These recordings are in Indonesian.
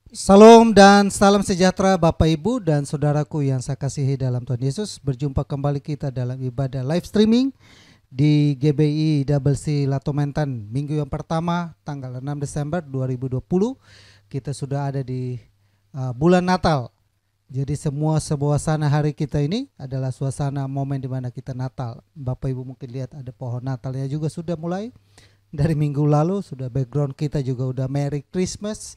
Salam dan salam sejahtera Bapak Ibu dan saudaraku yang saya kasihi dalam Tuhan Yesus. Berjumpa kembali kita dalam ibadah live streaming di GBI Double C Lato Mentan. Minggu yang pertama tanggal 6 Desember 2020. Kita sudah ada di bulan Natal. Jadi semua suasana hari kita ini adalah suasana momen di mana kita Natal. Bapak Ibu mungkin lihat ada pohon Natalnya juga sudah mulai. Dari minggu lalu sudah background kita juga udah Merry Christmas.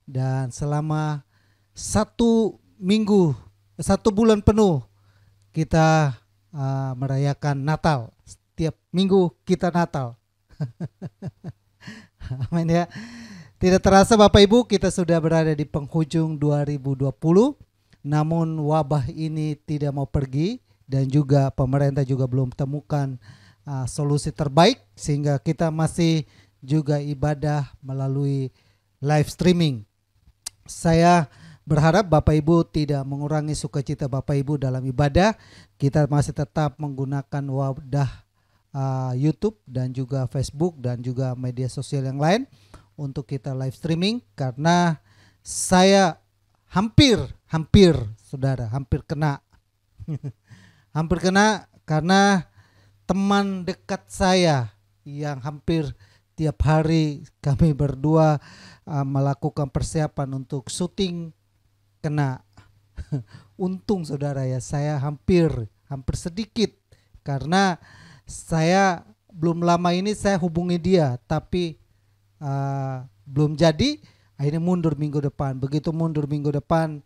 Dan selama satu bulan penuh kita merayakan Natal. Setiap minggu kita Natal. Amin ya. Tidak terasa Bapak Ibu, kita sudah berada di penghujung 2020. Namun wabah ini tidak mau pergi dan juga pemerintah juga belum temukan solusi terbaik, sehingga kita masih juga ibadah melalui live streaming. Saya berharap Bapak Ibu tidak mengurangi sukacita Bapak Ibu dalam ibadah. Kita masih tetap menggunakan wadah YouTube dan juga Facebook dan juga media sosial yang lain untuk kita live streaming, karena saya hampir kena hampir kena karena teman dekat saya yang hampir tiap hari kami berdua melakukan persiapan untuk syuting kena. Untung saudara ya, saya hampir sedikit, karena saya belum lama ini saya hubungi dia tapi belum jadi. Akhirnya mundur minggu depan. Begitu mundur minggu depan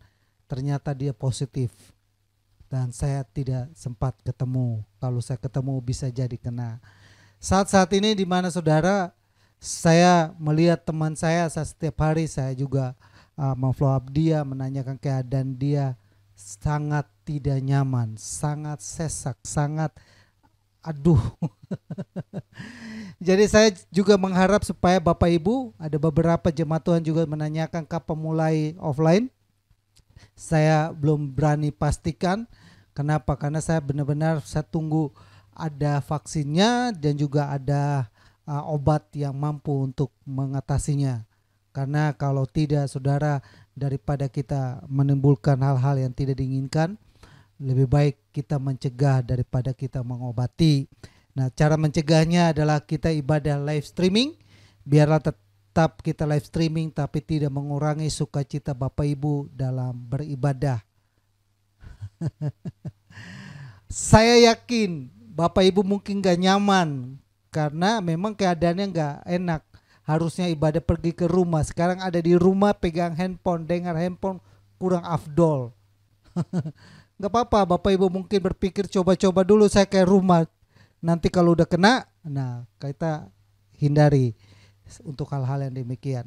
ternyata dia positif dan saya tidak sempat ketemu. Kalau saya ketemu bisa jadi kena. Saat ini di mana saudara, saya melihat teman saya setiap hari, saya juga memfollow up dia, menanyakan keadaan dia. Sangat tidak nyaman, sangat sesak, sangat aduh. Jadi saya juga mengharap supaya Bapak Ibu, ada beberapa jemaat Tuhan juga menanyakan kapan mulai offline. Saya belum berani pastikan. Kenapa? Karena saya benar-benar saya tunggu ada vaksinnya dan juga ada obat yang mampu untuk mengatasinya. Karena kalau tidak saudara, daripada kita menimbulkan hal-hal yang tidak diinginkan, lebih baik kita mencegah daripada kita mengobati. Nah, cara mencegahnya adalah kita ibadah live streaming. Biarlah tetap kita live streaming tapi tidak mengurangi sukacita Bapak Ibu dalam beribadah. Saya yakin Bapak Ibu mungkin gak nyaman karena memang keadaannya gak enak. Harusnya ibadah pergi ke rumah. Sekarang ada di rumah pegang handphone, dengar handphone, kurang afdol. Gak apa-apa, Bapak Ibu mungkin berpikir coba-coba dulu saya ke rumah. Nanti kalau udah kena, nah kita hindari untuk hal-hal yang demikian.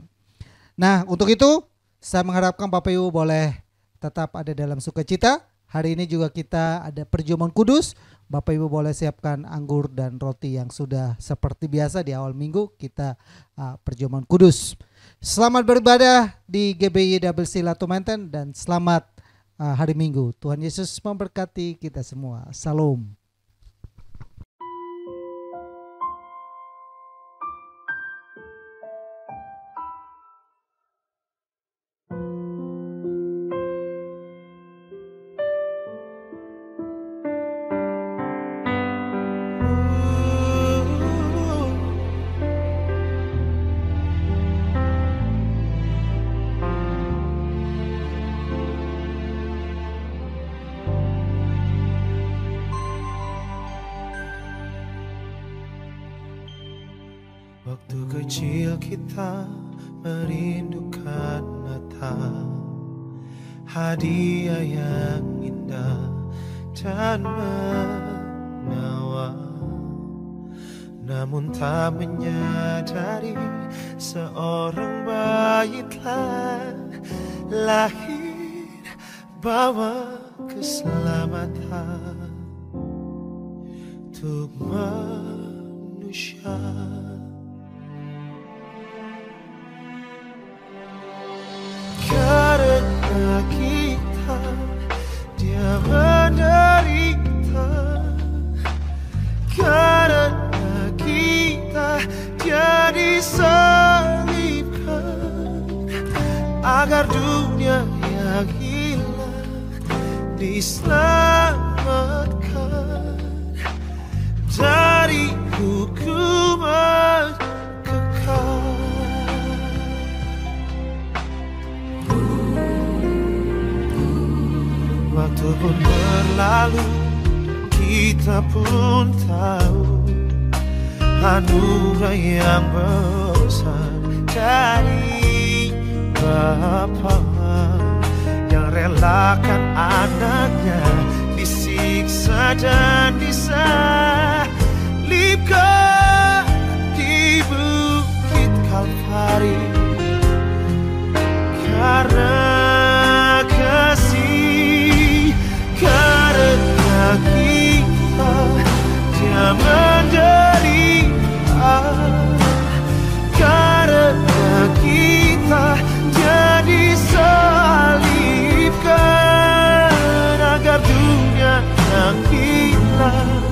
Nah, untuk itu saya mengharapkan Bapak Ibu boleh tetap ada dalam sukacita. Hari ini juga kita ada perjamuan kudus. Bapak Ibu boleh siapkan anggur dan roti yang sudah seperti biasa di awal minggu kita perjamuan kudus. Selamat beribadah di GBI Double C Lato Mentan dan selamat hari Minggu. Tuhan Yesus memberkati kita semua. Salam. Waktu kecil kita merindukan Natal, hadiah yang indah dan menawan. Namun tak menyadari seorang bayi telah lahir bawa keselamatan untuk manusia. Karena kita dia menderita, karena kita dia disalibkan, agar dunia yang hilang diselamatkan dari hukuman kekal. Waktu pun berlalu, kita pun tahu anugerah yang besar dari Bapa yang relakan anaknya disiksa dan disalibkan di bukit Kalvari karena kasih, karena kita Dia menderita, karena kita Dia disalibkan agar dunia yang hilang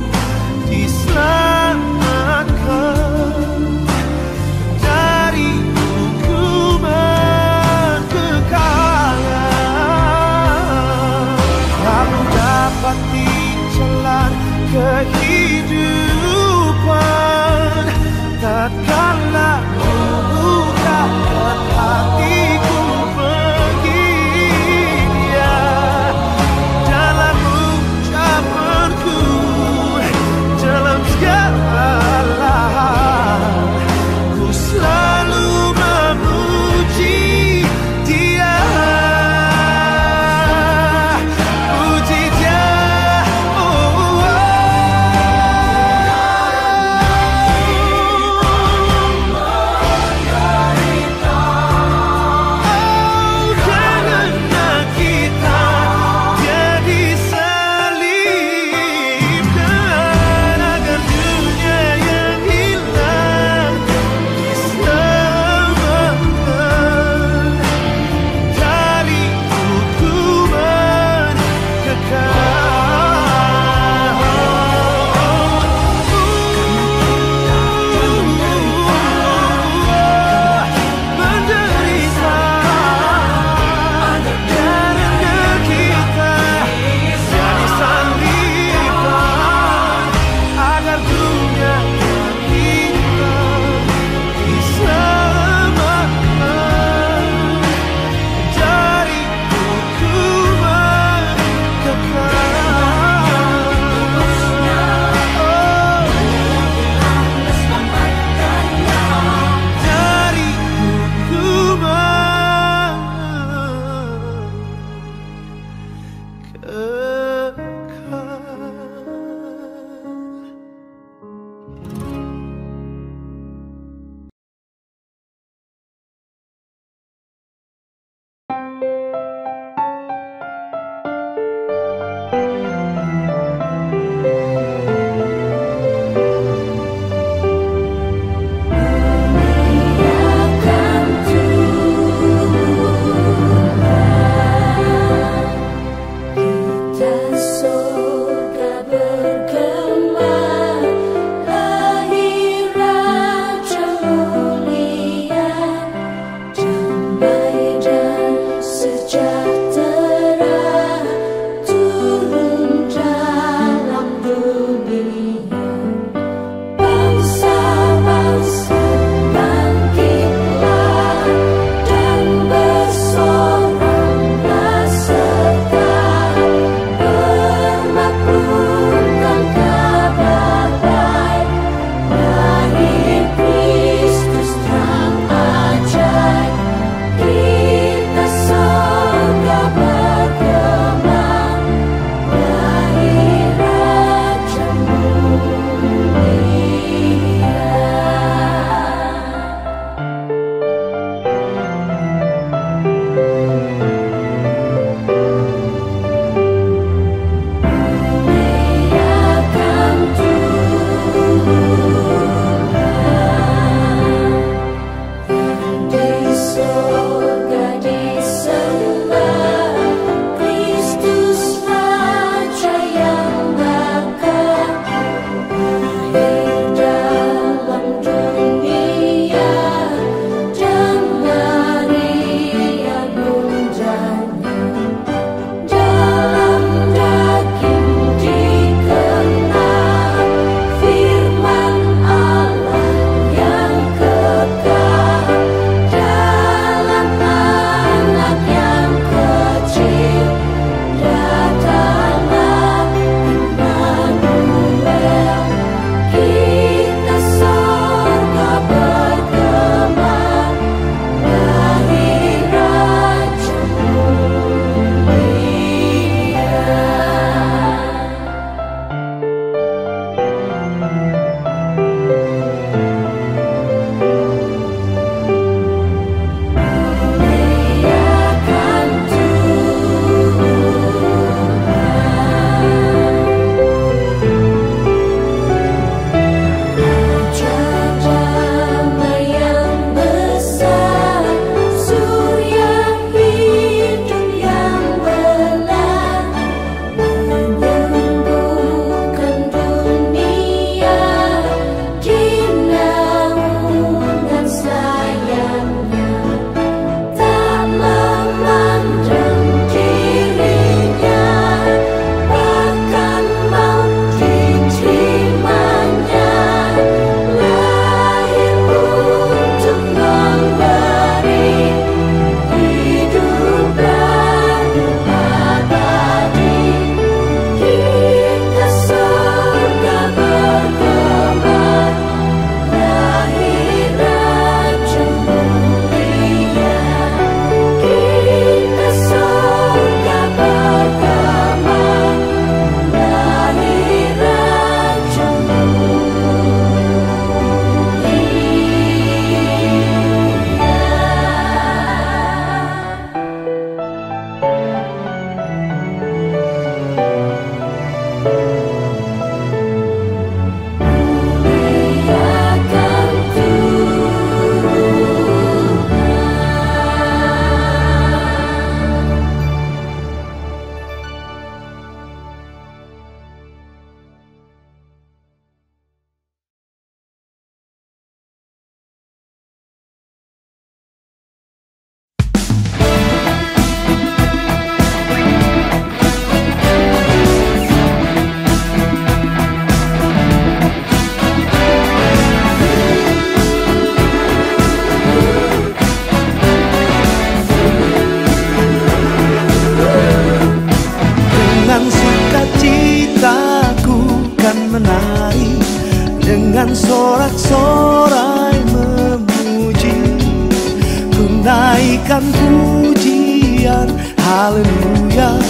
naikkan pujian, haleluya,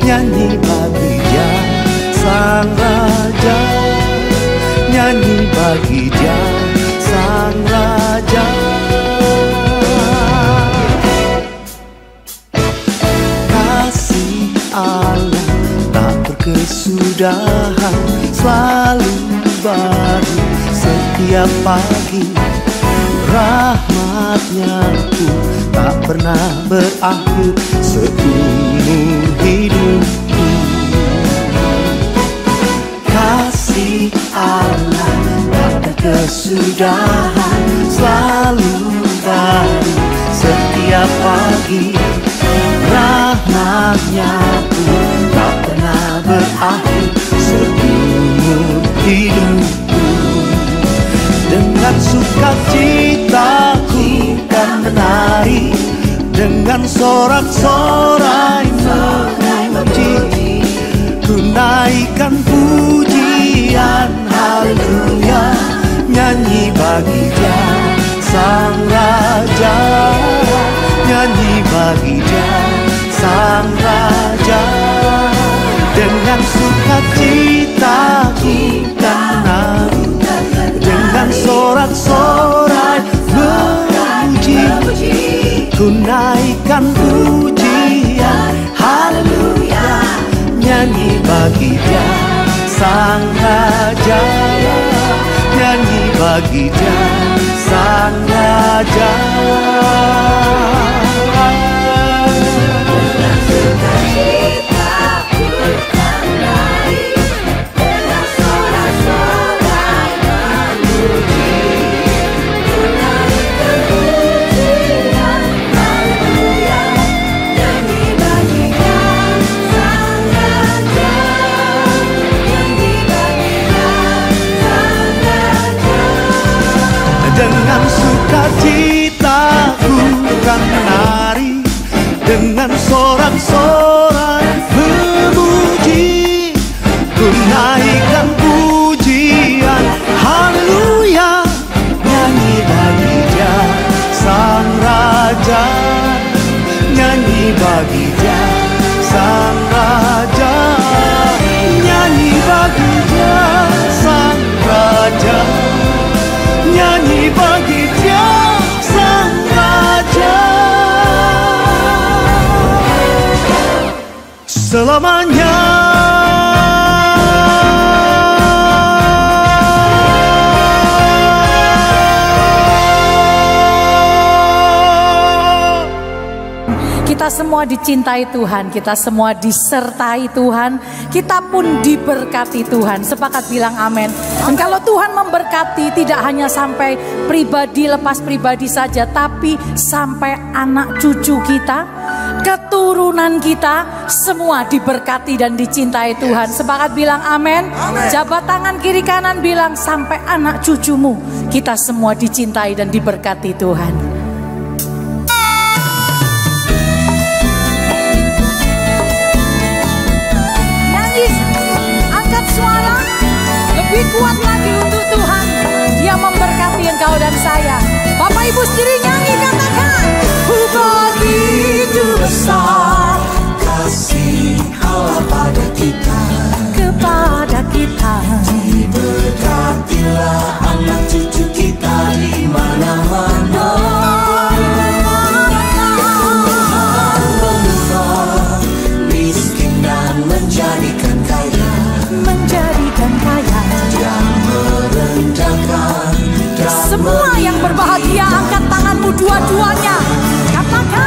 nyanyi bagi Dia Sang Raja, nyanyi bagi Dia Sang Raja. Kasih Allah tak berkesudahan, selalu baru setiap pagi. Rahmat-Nya pun tak pernah berakhir seumur hidupku. Kasih Allah tak berkesudahan, selalu baru setiap pagi. Rahmat-Nya pun tak pernah berakhir seumur hidupku. Dengan sukacita ku kan menari, dengan sorak-sorai memuji, ku naikkan pujian, haleluya, nyanyi bagi Dia Sang Raja, nyanyi bagi Dia Sang Raja. Dengan sukacita ku kan menari, dengan sorak-sorai memuji, ku naikkan pujian, haleluya, nyanyi bagi Dia Sang Raja, nyanyi bagi Dia Sang Raja. Dengan sukacita ku kan menari, dengan sorak-sorai memuji, ku naikkan pujian, haleluya, nyanyi bagi Dia Sang Raja, nyanyi bagi Dia Sang Raja, nyanyi bagi Dia Sang Raja, nyanyi bagi Dia Sang Raja. Selamanya. Kita semua dicintai Tuhan, kita semua disertai Tuhan, kita pun diberkati Tuhan. Sepakat bilang amin. Dan kalau Tuhan memberkati, tidak hanya sampai pribadi, lepas pribadi saja, tapi sampai anak cucu kita, keturunan kita, semua diberkati dan dicintai Tuhan. Sepakat bilang amin. Jabat tangan kiri kanan, bilang sampai anak cucumu, kita semua dicintai dan diberkati Tuhan. Suara lebih kuat lagi untuk Tuhan. Dia memberkati engkau dan saya. Bapak Ibu sendiri nyanyi, katakan, begitu besar kasih Allah pada kita, kepada kita. Diberkatilah anak cucu kita di mana-mana. Tuhan mengubah miskin dan menjadikan kaya, menjadikan kaya dan merendahkan. Semua yang berbahagia angkat tanganmu dua-duanya, katakan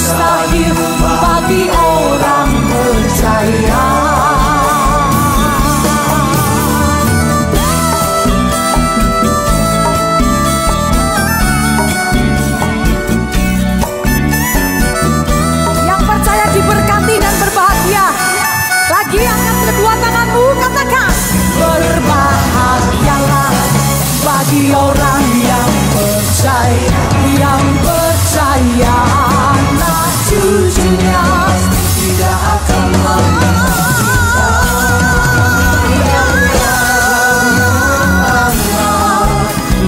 mustahil bagi orang percaya. Yang percaya diberkati dan berbahagia, lagi angkat kedua tanganmu, katakan berbahagialah bagi orang yang percaya, anak cucunya tidak akan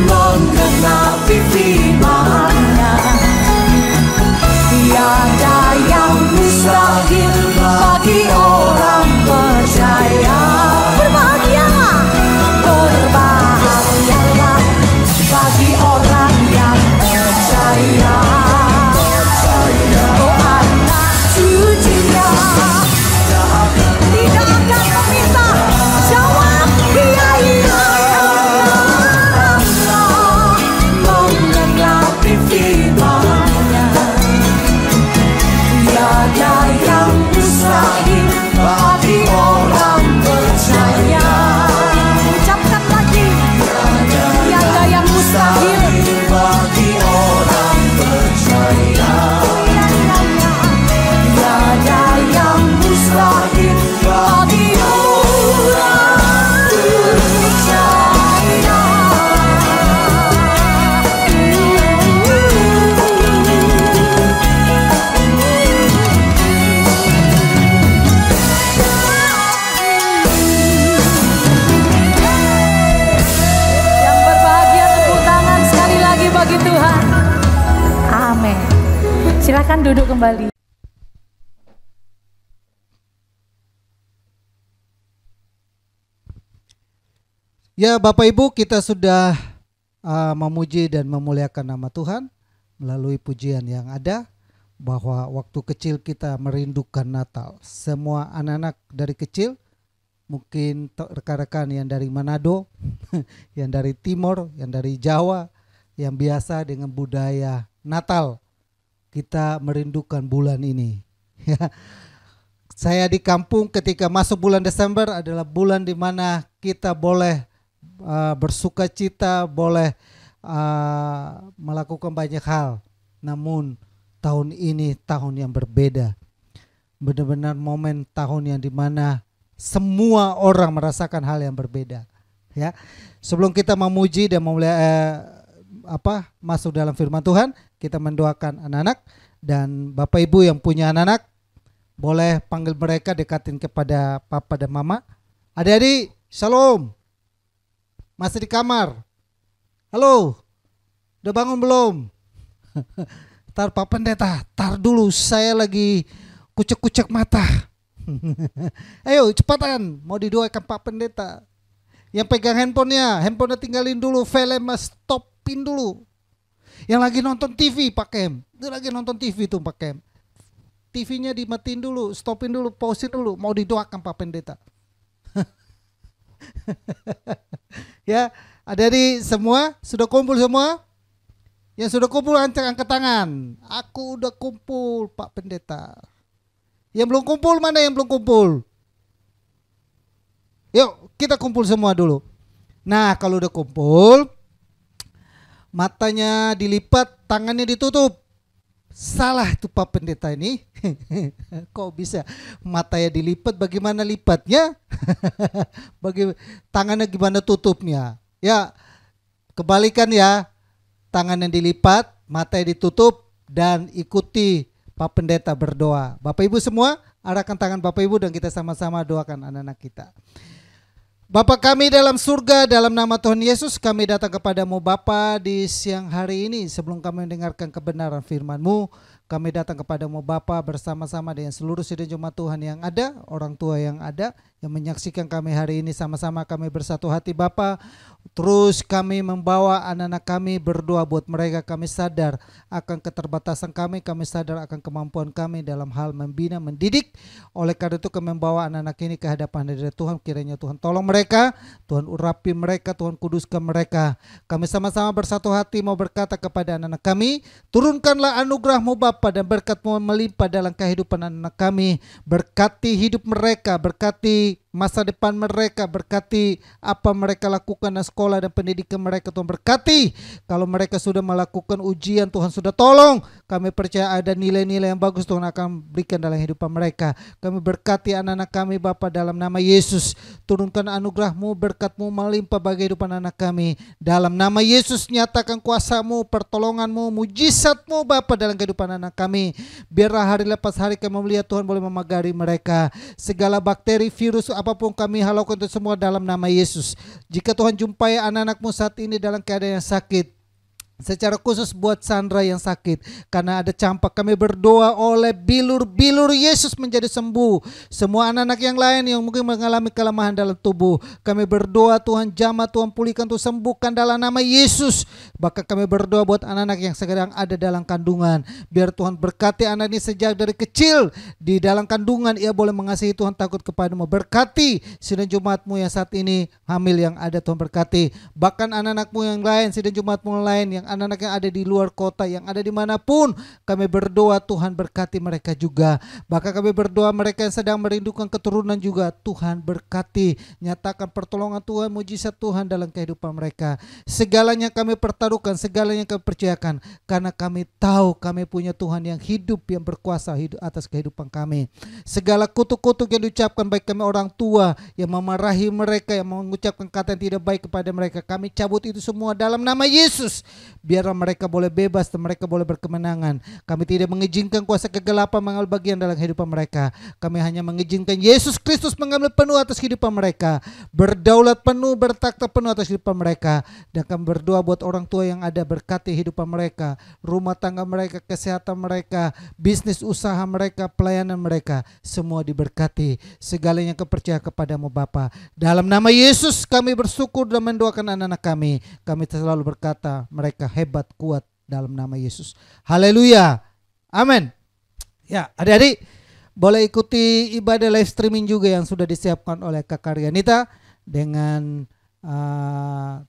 menggenapi firman-Nya. Tiada yang mustahil bagi orang percaya. Berbahagialah, berbahagialah bagi orang yang percaya. Oh anak cucunya tidak akan meminta jawab iya iya. Menggenapi firman-Nya. Tiada yang mustahil bagi orang percaya. Ucapkan lagi. Tiada yang mustahil bagi orang percaya. Tiada yang mustahil bagi orang percaya. Yang berbahagia tepuk tangan sekali lagi bagi Tuhan. Amin. Silakan duduk kembali. Ya Bapak Ibu, kita sudah memuji dan memuliakan nama Tuhan melalui pujian yang ada, bahwa waktu kecil kita merindukan Natal. Semua anak-anak dari kecil, mungkin rekan-rekan yang dari Manado, yang dari Timur, yang dari Jawa, yang biasa dengan budaya Natal, kita merindukan bulan ini. Saya di kampung ketika masuk bulan Desember adalah bulan di mana kita boleh bersuka cita, boleh melakukan banyak hal. Namun tahun ini tahun yang berbeda. Benar-benar momen tahun yang dimana semua orang merasakan hal yang berbeda. Ya, sebelum kita memuji dan masuk dalam firman Tuhan, kita mendoakan anak-anak, dan Bapak Ibu yang punya anak-anak boleh panggil mereka, dekatin kepada Papa dan Mama. Adik-adik, shalom. Masih di kamar? Halo, udah bangun belum? Tar Pak Pendeta, tar dulu, saya lagi kucek-kucek mata. Ayo cepatan, mau didoakan Pak Pendeta. Yang pegang handphonenya tinggalin dulu, filmnya stopin dulu. Yang lagi nonton TV Pak Kem, itu lagi nonton TV tuh Pak Kem, TV-nya dimatiin dulu, stopin dulu, pausin dulu, mau didoakan Pak Pendeta. Ya, adik-adik semua sudah kumpul semua? Yang sudah kumpul angkat tangan. Aku udah kumpul Pak Pendeta. Yang belum kumpul, mana yang belum kumpul? Yuk kita kumpul semua dulu. Nah kalau udah kumpul, matanya dilipat, tangannya ditutup. Salah tuh Pak Pendeta ini. Kok bisa matanya dilipat, bagaimana lipatnya? Tangannya gimana tutupnya? Ya kebalikan ya. Tangan yang dilipat, matanya ditutup, dan ikuti Pak Pendeta berdoa. Bapak Ibu semua, arahkan tangan Bapak Ibu dan kita sama-sama doakan anak-anak kita. Bapa kami dalam surga, dalam nama Tuhan Yesus kami datang kepadamu Bapa di siang hari ini. Sebelum kami mendengarkan kebenaran firman-Mu, kami datang kepadamu Bapa bersama-sama dengan seluruh sidang jemaat Tuhan yang ada, orang tua yang ada, yang menyaksikan kami hari ini. Sama-sama kami bersatu hati Bapa. Terus kami membawa anak-anak kami, berdoa buat mereka. Kami sadar akan keterbatasan kami sadar akan kemampuan kami dalam hal membina, mendidik. Oleh karena itu kami membawa anak-anak ini ke hadapan hadirat Tuhan. Kiranya Tuhan tolong mereka, Tuhan urapi mereka, Tuhan kuduskan mereka. Kami sama-sama bersatu hati mau berkata kepada anak-anak kami, turunkanlah anugerah-Mu Bapa Bapa, dan berkat-Mu melimpah dalam kehidupan anak kami. Berkati hidup mereka, berkati masa depan mereka, berkati apa mereka lakukan dan sekolah dan pendidikan mereka. Tuhan berkati kalau mereka sudah melakukan ujian, Tuhan sudah tolong. Kami percaya ada nilai-nilai yang bagus Tuhan akan berikan dalam hidupan mereka. Kami berkati anak-anak kami Bapa dalam nama Yesus. Turunkan anugerah-Mu, berkat-Mu melimpah bagi kehidupan anak kami. Dalam nama Yesus nyatakan kuasa-Mu, pertolongan-Mu, mujizat-Mu Bapa dalam kehidupan anak kami. Biarlah hari lepas hari kami melihat Tuhan boleh memagari mereka. Segala bakteri, virus, apapun kami halaukan itu semua dalam nama Yesus. Jika Tuhan jumpai anak-anak-Mu saat ini dalam keadaan yang sakit, secara khusus buat Sandra yang sakit karena ada campak, kami berdoa oleh bilur-bilur Yesus menjadi sembuh. Semua anak-anak yang lain yang mungkin mengalami kelemahan dalam tubuh, kami berdoa Tuhan jamah, Tuhan pulihkan, Tuhan sembuhkan dalam nama Yesus. Bahkan kami berdoa buat anak-anak yang sedang ada dalam kandungan, biar Tuhan berkati anak ini sejak dari kecil di dalam kandungan ia boleh mengasihi Tuhan, takut kepadamu. Berkati sidang Jumat-Mu yang saat ini hamil yang ada, Tuhan berkati. Bahkan anak-anak-Mu yang lain, sidang Jumat-Mu yang lain, yang anak-anak yang ada di luar kota, yang ada dimanapun, kami berdoa Tuhan berkati mereka juga. Bahkan kami berdoa mereka yang sedang merindukan keturunan juga, Tuhan berkati, nyatakan pertolongan Tuhan, mujizat Tuhan dalam kehidupan mereka. Segalanya kami pertaruhkan, segalanya kami percayakan, karena kami tahu kami punya Tuhan yang hidup, yang berkuasa hidup atas kehidupan kami. Segala kutuk-kutuk yang diucapkan baik kami orang tua yang memarahi mereka, yang mengucapkan kata yang tidak baik kepada mereka, kami cabut itu semua dalam nama Yesus. Biarlah mereka boleh bebas dan mereka boleh berkemenangan. Kami tidak mengizinkan kuasa kegelapan mengambil bagian dalam kehidupan mereka. Kami hanya mengizinkan Yesus Kristus mengambil penuh atas kehidupan mereka, berdaulat penuh, bertakhta penuh atas kehidupan mereka. Dan kami berdoa buat orang tua yang ada, berkati kehidupan mereka, rumah tangga mereka, kesehatan mereka, bisnis usaha mereka, pelayanan mereka, semua diberkati. Segalanya kepercayaan kepadamu Bapa. Dalam nama Yesus kami bersyukur dan mendoakan anak-anak kami. Kami selalu berkata mereka hebat, kuat dalam nama Yesus. Haleluya. Amin. Ya, adik-adik boleh ikuti ibadah live streaming juga yang sudah disiapkan oleh Kak Karyanita dengan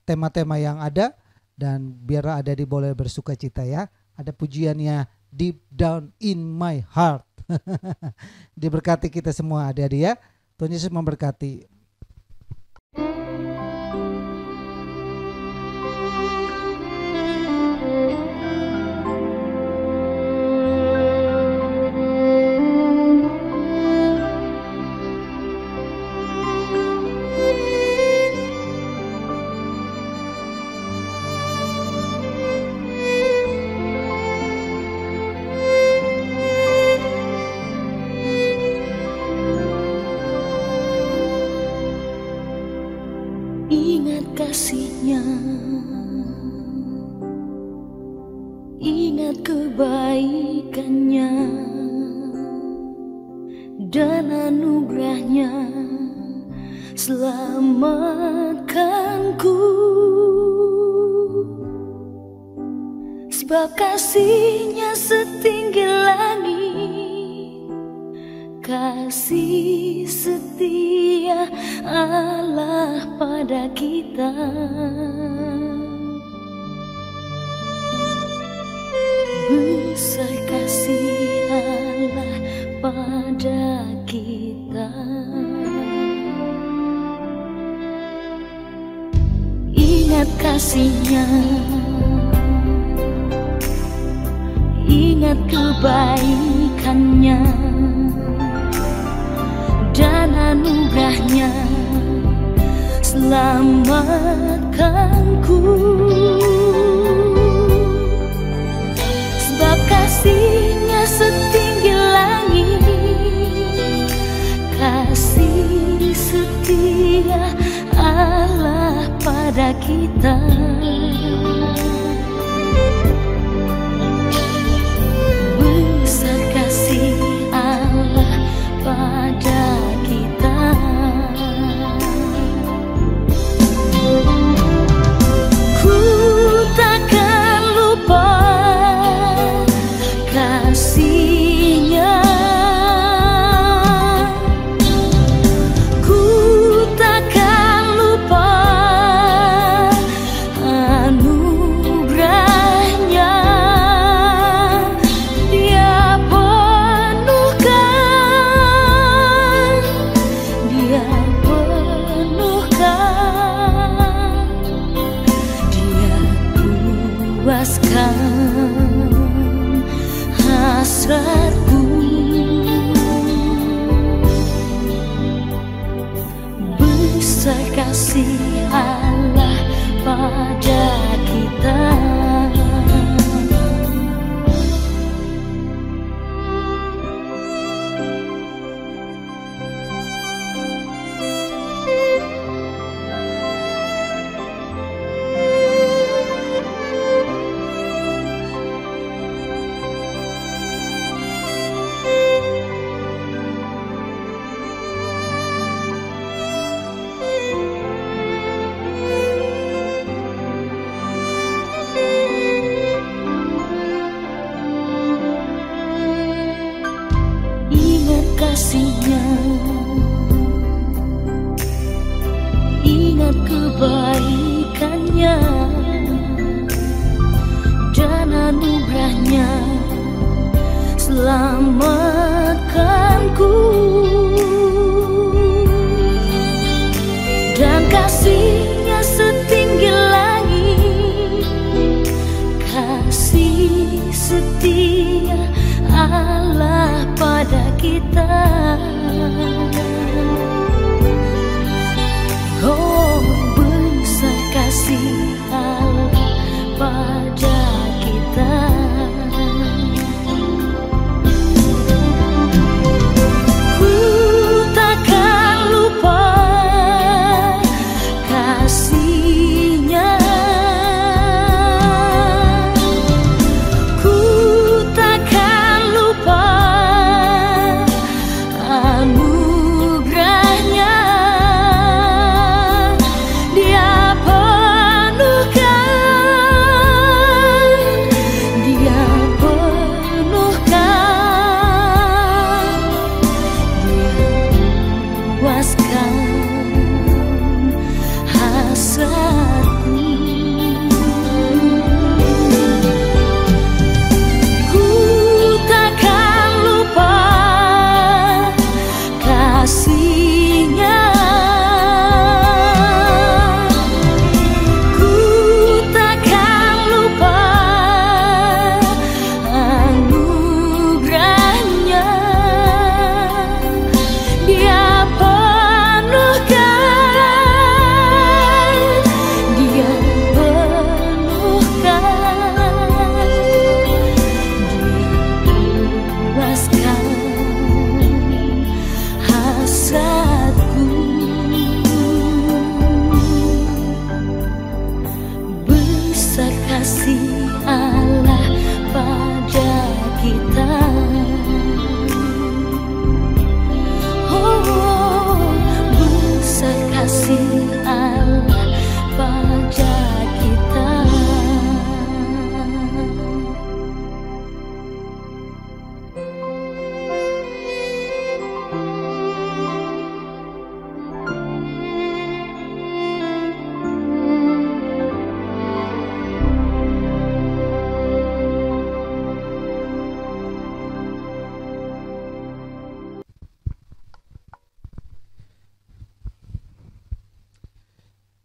tema-tema yang ada, dan biar adik-adik boleh bersuka cita ya. Ada pujiannya Deep Down in My Heart. Diberkati kita semua adik-adik ya. Tuhan Yesus memberkati. Kasih-Nya, ingat kebaikan-Nya dan anugerah-Nya, selamatkanku. Sebab kasih-Nya setinggi langit, kasih setia Allah pada kita. Besar kasih Allah pada kita. Ingat kasih-Nya, ingat kebaikan-Nya dan anugerah-Nya, selamatkanku. Sebab kasih-Nya setinggi langit, kasih setia Allah pada kita. Besar kasih Allah pada kita. Ku takkan lupa kasih-Nya, ku takkan lupa puaskan hasratku. Besar kasih Allah pada kita. Kasihnya, ingat kebaikannya dan anugerahnya, selamatkanku. Dan kasihnya setinggi langit, kasih setia Allah pada kita. Oh, besar kasih Allah pada kita. Ku takkan lupa kasih-Nya. Ku takkan lupa anugerahnya. Dia penuhkan, Dia penuhkan, Dia puaskan hasratku. Ku takkan lupa kasih-Nya. Ku takkan lupa anugerahnya. Dia penuhkan, Dia penuhkan, Dia puaskan hasratku. Besar kasih Allah pada kita. Oh, besar kasih Allah pada kita.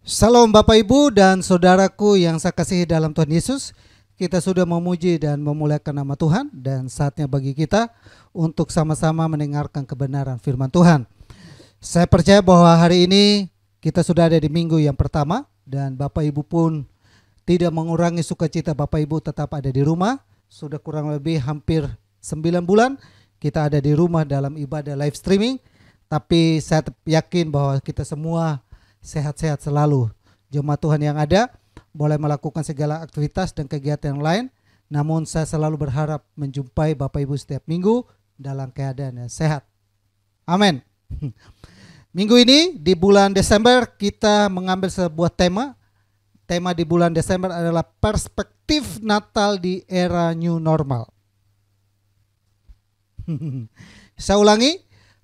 Salam Bapak Ibu dan saudaraku yang saya kasihi dalam Tuhan Yesus. Kita sudah memuji dan memuliakan nama Tuhan, dan saatnya bagi kita untuk sama-sama mendengarkan kebenaran firman Tuhan. Saya percaya bahwa hari ini kita sudah ada di minggu yang pertama, dan Bapak Ibu pun tidak mengurangi sukacita Bapak Ibu tetap ada di rumah. Sudah kurang lebih hampir 9 bulan kita ada di rumah dalam ibadah live streaming. Tapi saya yakin bahwa kita semua sehat-sehat selalu. Jemaat Tuhan yang ada boleh melakukan segala aktivitas dan kegiatan yang lain, namun saya selalu berharap menjumpai Bapak Ibu setiap minggu dalam keadaan yang sehat. Amin. Minggu ini di bulan Desember kita mengambil sebuah tema. Tema di bulan Desember adalah perspektif Natal di era new normal. Saya ulangi,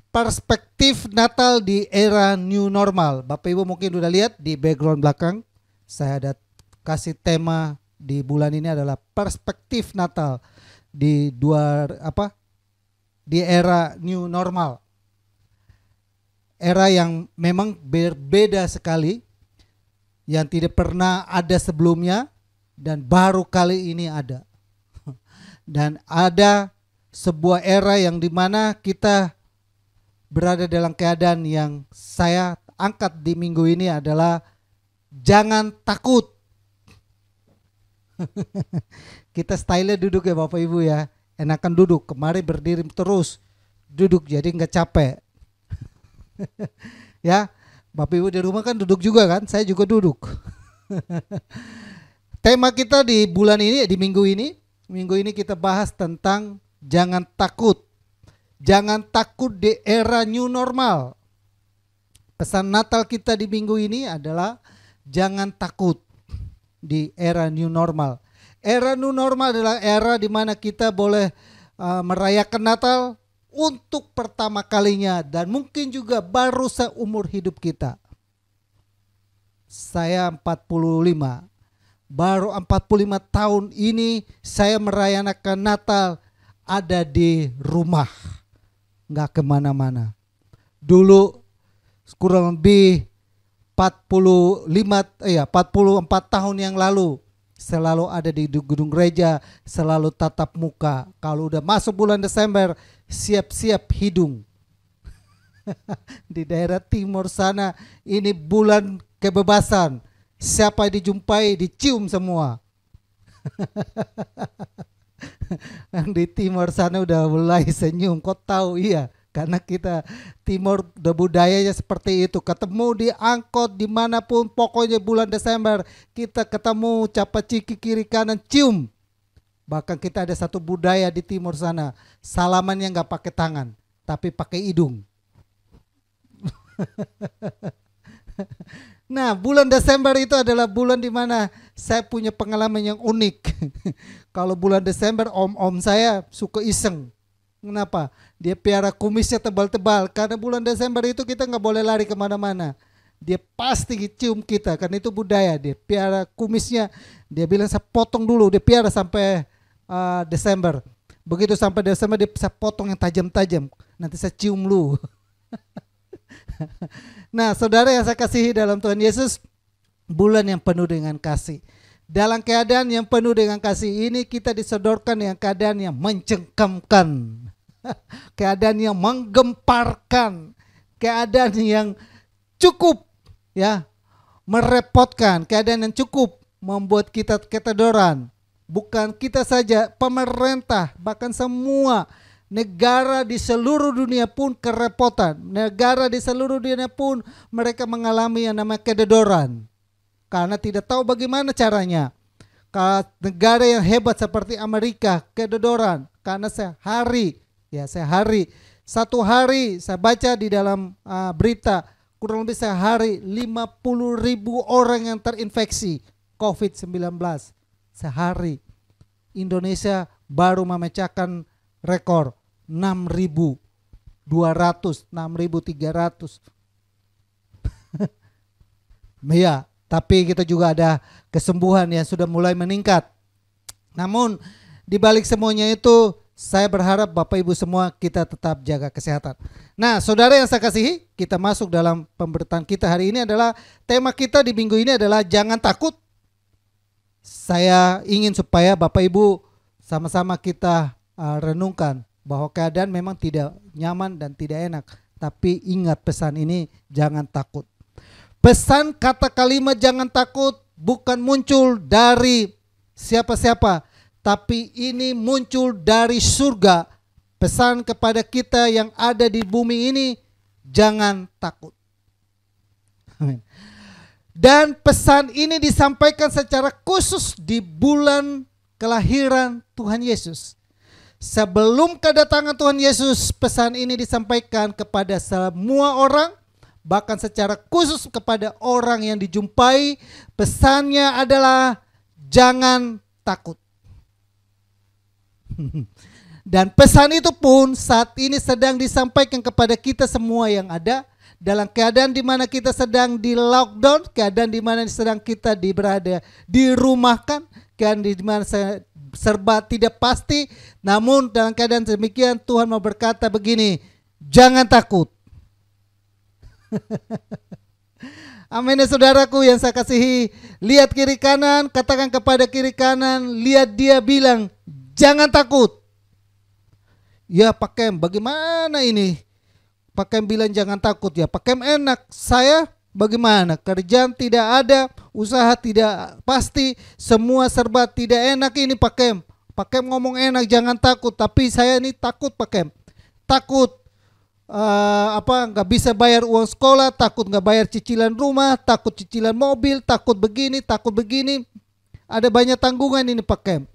perspektif Natal di era new normal. Bapak Ibu mungkin udah lihat di background belakang, saya ada kasih tema di bulan ini adalah perspektif Natal di di era new normal. Era yang memang berbeda sekali, yang tidak pernah ada sebelumnya, dan baru kali ini ada. Dan ada sebuah era yang dimana kita berada dalam keadaan yang saya angkat di minggu ini adalah jangan takut. Kita style duduk ya Bapak Ibu ya, enakan duduk. Kemarin berdiri terus, duduk jadi nggak capek. Ya, Bapak Ibu di rumah kan duduk juga kan, saya juga duduk. Tema kita di bulan ini, di minggu ini kita bahas tentang jangan takut. Jangan takut di era new normal. Pesan Natal kita di minggu ini adalah jangan takut di era new normal. Era new normal adalah era di mana kita boleh merayakan Natal untuk pertama kalinya dan mungkin juga baru seumur hidup kita. Saya 45. Baru 45 tahun ini saya merayakan Natal ada di rumah, nggak kemana-mana. Dulu kurang lebih 44 tahun yang lalu selalu ada di gedung gereja, selalu tatap muka. Kalau udah masuk bulan Desember, siap-siap hidung. Di daerah timur sana ini bulan kebebasan. Siapa dijumpai dicium semua. Yang di timur sana udah mulai senyum. Kok tahu? Iya, karena kita timur udah budayanya seperti itu. Ketemu di angkot dimanapun, pokoknya bulan Desember kita ketemu capa ciki kiri kanan cium. Bahkan kita ada satu budaya di timur sana, salamannya nggak pakai tangan, tapi pakai hidung. Nah, bulan Desember itu adalah bulan di mana saya punya pengalaman yang unik. Kalau bulan Desember om-om saya suka iseng. Kenapa? Dia piara kumisnya tebal-tebal. Karena bulan Desember itu kita nggak boleh lari kemana-mana. Dia pasti cium kita, karena itu budaya. Dia piara kumisnya, dia bilang saya potong dulu. Dia piara sampai Desember. Begitu sampai Desember dia bisa potong yang tajam-tajam. Nanti saya cium lu. Nah, saudara yang saya kasihi dalam Tuhan Yesus, bulan yang penuh dengan kasih. Dalam keadaan yang penuh dengan kasih ini kita disodorkan dengan keadaan yang mencengkamkan, keadaan yang menggemparkan, keadaan yang cukup ya merepotkan, keadaan yang cukup membuat kita ketedoran. Bukan kita saja, pemerintah, bahkan semua negara di seluruh dunia pun kerepotan. Negara di seluruh dunia pun mereka mengalami yang namanya kedodoran. Karena tidak tahu bagaimana caranya. Kalau negara yang hebat seperti Amerika kedodoran. Karena satu hari saya baca di dalam berita, kurang lebih sehari 50.000 orang yang terinfeksi COVID-19. Sehari. Indonesia baru memecahkan rekor 6.200, 6.300. Ya, tapi kita juga ada kesembuhan yang sudah mulai meningkat. Namun di balik semuanya itu saya berharap Bapak Ibu semua kita tetap jaga kesehatan. Nah, saudara yang saya kasihi, kita masuk dalam pemberitaan kita hari ini adalah tema kita di minggu ini adalah jangan takut. Saya ingin supaya Bapak Ibu sama-sama kita renungkan bahwa keadaan memang tidak nyaman dan tidak enak. Tapi ingat pesan ini, jangan takut. Pesan kata kalimat jangan takut bukan muncul dari siapa-siapa, tapi ini muncul dari surga. Pesan kepada kita yang ada di bumi ini, jangan takut. Amin. Dan pesan ini disampaikan secara khusus di bulan kelahiran Tuhan Yesus. Sebelum kedatangan Tuhan Yesus, pesan ini disampaikan kepada semua orang, bahkan secara khusus kepada orang yang dijumpai. Pesannya adalah jangan takut. Dan pesan itu pun saat ini sedang disampaikan kepada kita semua yang ada dalam keadaan di mana kita sedang di lockdown, keadaan di mana sedang kita berada dirumahkan, keadaan di mana serba tidak pasti. Namun dalam keadaan demikian Tuhan mau berkata begini, jangan takut. Amin ya saudaraku yang saya kasihi. Lihat kiri kanan, katakan kepada kiri kanan, lihat dia bilang, jangan takut. Ya Pak Kem, bagaimana ini? Pak Kem bilang jangan takut ya. Pak Kem enak, saya bagaimana? Kerjaan tidak ada, usaha tidak pasti, semua serba tidak enak ini Pak Kem. Pak Kem ngomong enak jangan takut, tapi saya ini takut Pak Kem. Takut nggak bisa bayar uang sekolah, takut nggak bayar cicilan rumah, takut cicilan mobil, takut begini, takut begini. Ada banyak tanggungan ini Pak Kem.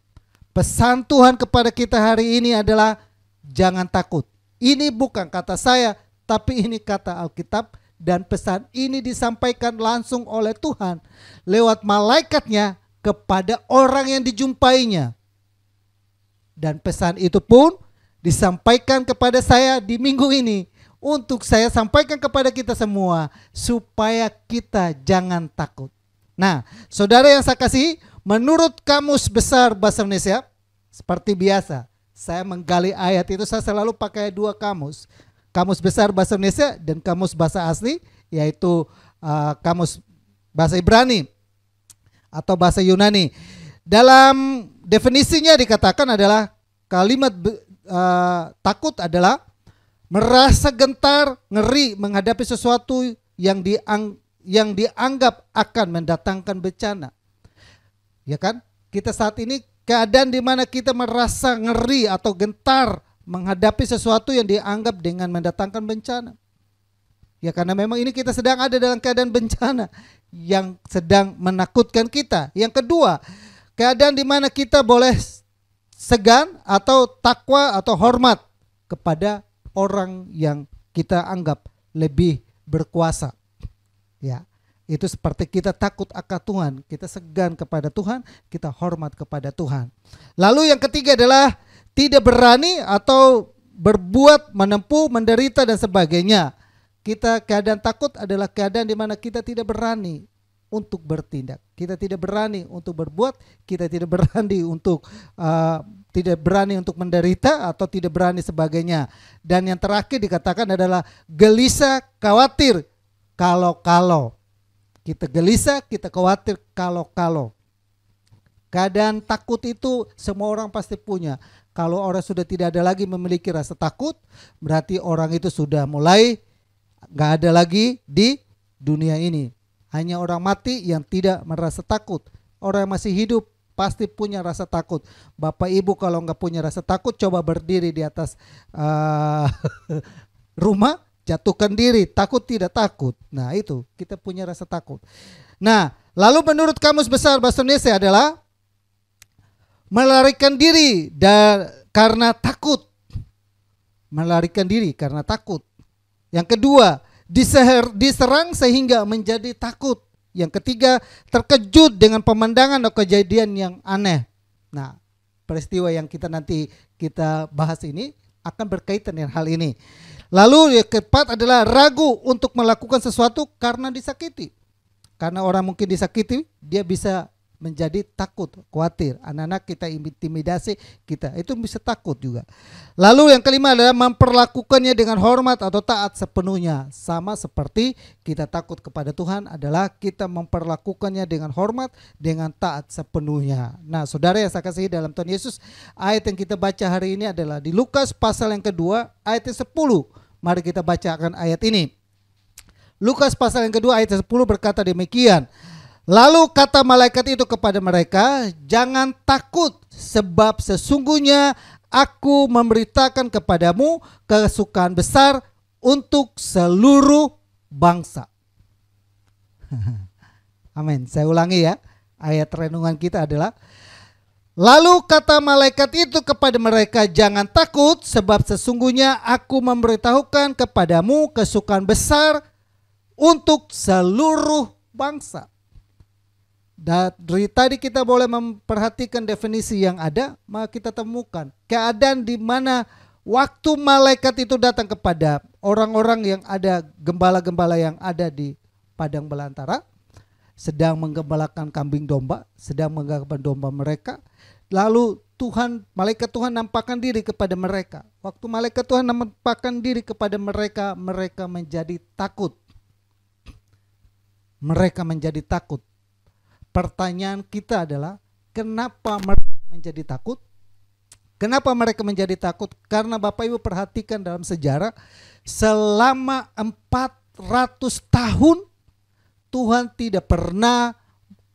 Pesan Tuhan kepada kita hari ini adalah jangan takut. Ini bukan kata saya, tapi ini kata Alkitab, dan pesan ini disampaikan langsung oleh Tuhan lewat malaikatnya kepada orang yang dijumpainya. Dan pesan itu pun disampaikan kepada saya di minggu ini untuk saya sampaikan kepada kita semua supaya kita jangan takut. Nah, saudara yang saya kasih, menurut Kamus Besar Bahasa Indonesia, seperti biasa, saya menggali ayat itu, saya selalu pakai dua kamus. Kamus Besar Bahasa Indonesia dan Kamus Bahasa Asli, yaitu Kamus Bahasa Ibrani atau Bahasa Yunani. Dalam definisinya dikatakan adalah kalimat takut adalah merasa gentar, ngeri menghadapi sesuatu yang dianggap akan mendatangkan bencana. Ya kan? Kita saat ini keadaan di mana kita merasa ngeri atau gentar menghadapi sesuatu yang dianggap dengan mendatangkan bencana. Ya karena memang ini kita sedang ada dalam keadaan bencana yang sedang menakutkan kita. Yang kedua, keadaan di mana kita boleh segan atau takwa atau hormat kepada orang yang kita anggap lebih berkuasa. Ya, itu seperti kita takut akan Tuhan, kita segan kepada Tuhan, kita hormat kepada Tuhan. Lalu yang ketiga adalah tidak berani atau berbuat, menempuh, menderita dan sebagainya. Keadaan takut adalah keadaan di mana kita tidak berani untuk bertindak, kita tidak berani untuk berbuat, kita tidak berani untuk menderita atau tidak berani sebagainya. Dan yang terakhir dikatakan adalah gelisah, khawatir, kalau-kalau. Kita gelisah, kita khawatir, kalau-kalau. Keadaan takut itu semua orang pasti punya. Kalau orang sudah tidak ada lagi memiliki rasa takut, berarti orang itu sudah mulai gak ada lagi di dunia ini. Hanya orang mati yang tidak merasa takut. Orang yang masih hidup pasti punya rasa takut. Bapak Ibu kalau nggak punya rasa takut, coba berdiri di atas rumah, jatuhkan diri, takut tidak takut. Nah itu, kita punya rasa takut. Nah, lalu menurut Kamus Besar Bahasa Indonesia adalah melarikan diri karena takut. Melarikan diri karena takut. Yang kedua, diserang sehingga menjadi takut. Yang ketiga, terkejut dengan pemandangan atau kejadian yang aneh. Nah, peristiwa yang nanti kita bahas ini akan berkaitan dengan hal ini. Lalu yang keempat adalah ragu untuk melakukan sesuatu karena disakiti. Karena orang mungkin disakiti, dia bisa menjadi takut, khawatir. Anak-anak kita intimidasi, kita itu bisa takut juga. Lalu yang kelima adalah memperlakukannya dengan hormat atau taat sepenuhnya. Sama seperti kita takut kepada Tuhan adalah kita memperlakukannya dengan hormat, dengan taat sepenuhnya. Nah saudara yang saya kasihi dalam Tuhan Yesus, ayat yang kita baca hari ini adalah di Lukas pasal yang kedua ayat 10. Mari kita bacakan ayat ini. Lukas pasal yang kedua ayat 10 berkata demikian. Lalu kata malaikat itu kepada mereka, jangan takut, sebab sesungguhnya aku memberitakan kepadamu kesukaan besar untuk seluruh bangsa. Amin. Saya ulangi ya, ayat renungan kita adalah, lalu kata malaikat itu kepada mereka, jangan takut, sebab sesungguhnya aku memberitahukan kepadamu kesukaan besar untuk seluruh bangsa. Dari tadi kita boleh memperhatikan definisi yang ada, maka kita temukan keadaan di mana waktu malaikat itu datang kepada orang-orang yang ada, gembala-gembala yang ada di padang belantara, sedang menggembalakan kambing domba, sedang menggembalakan domba mereka. Lalu malaikat Tuhan nampakkan diri kepada mereka. Waktu malaikat Tuhan nampakkan diri kepada mereka, mereka menjadi takut. mereka menjadi takut? Pertanyaan kita adalah, kenapa mereka menjadi takut? Kenapa mereka menjadi takut? Karena Bapak Ibu perhatikan dalam sejarah, selama 400 tahun Tuhan tidak pernah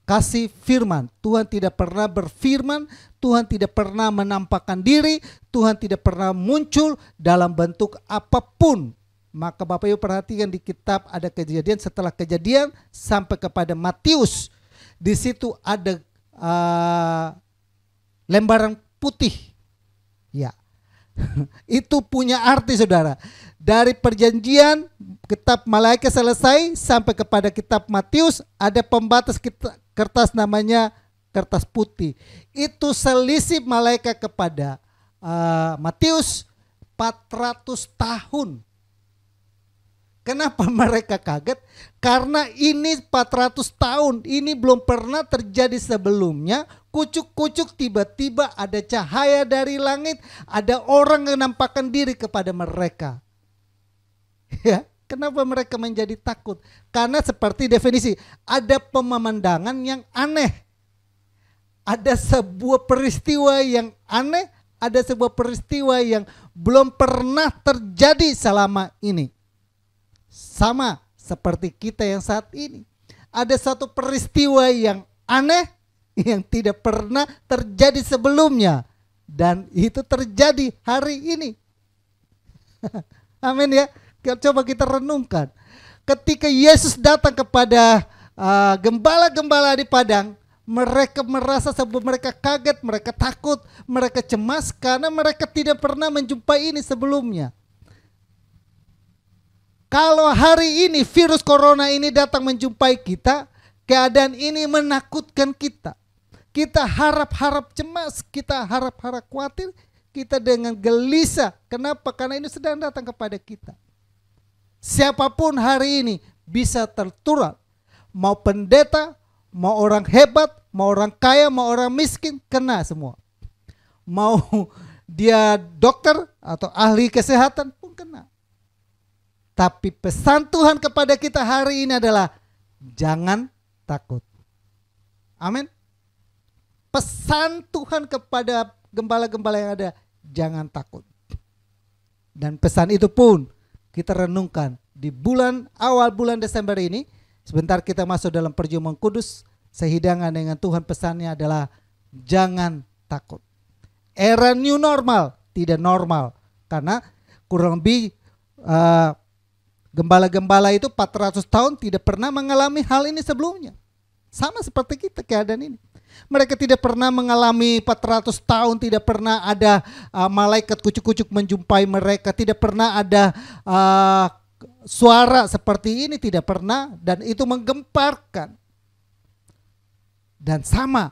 kasih firman. Tuhan tidak pernah berfirman, Tuhan tidak pernah menampakkan diri, Tuhan tidak pernah muncul dalam bentuk apapun. Maka Bapak Ibu perhatikan di kitab ada Kejadian, setelah Kejadian sampai kepada Matius. Di situ ada lembaran putih. Ya. Itu punya arti saudara. Dari perjanjian kitab Malaikat selesai sampai kepada kitab Matius ada pembatas kertas namanya kertas putih. Itu selisih malaikat kepada Matius 400 tahun. Kenapa mereka kaget? Karena ini 400 tahun, ini belum pernah terjadi sebelumnya. Kucuk-kucuk tiba-tiba ada cahaya dari langit, ada orang yang nampakkan diri kepada mereka. Ya, kenapa mereka menjadi takut? Karena seperti definisi, ada pemandangan yang aneh. Ada sebuah peristiwa yang aneh, ada sebuah peristiwa yang belum pernah terjadi selama ini. Sama seperti kita yang saat ini. Ada satu peristiwa yang aneh yang tidak pernah terjadi sebelumnya. Dan itu terjadi hari ini. Amin ya. Coba kita renungkan. Ketika Yesus datang kepada gembala-gembala di padang, mereka merasa sebab mereka kaget, mereka takut, mereka cemas karena mereka tidak pernah menjumpai ini sebelumnya. Kalau hari ini virus corona ini datang menjumpai kita, keadaan ini menakutkan kita. Kita harap-harap cemas, kita harap-harap khawatir, kita dengan gelisah. Kenapa? Karena ini sedang datang kepada kita. Siapapun hari ini bisa tertular. Mau pendeta, mau orang hebat, mau orang kaya, mau orang miskin, kena semua. Mau dia dokter atau ahli kesehatan pun kena. Tapi pesan Tuhan kepada kita hari ini adalah jangan takut. Amin. Pesan Tuhan kepada gembala-gembala yang ada, jangan takut. Dan pesan itu pun kita renungkan di awal bulan Desember ini. Sebentar kita masuk dalam perjamuan kudus, sehidangan dengan Tuhan, pesannya adalah jangan takut. Era new normal, tidak normal. Karena kurang lebih gembala-gembala itu 400 tahun tidak pernah mengalami hal ini sebelumnya. Sama seperti kita keadaan ini. Mereka tidak pernah mengalami 400 tahun, tidak pernah ada malaikat kucuk-kucuk menjumpai mereka, tidak pernah ada suara seperti ini, tidak pernah, dan itu menggemparkan. Dan sama,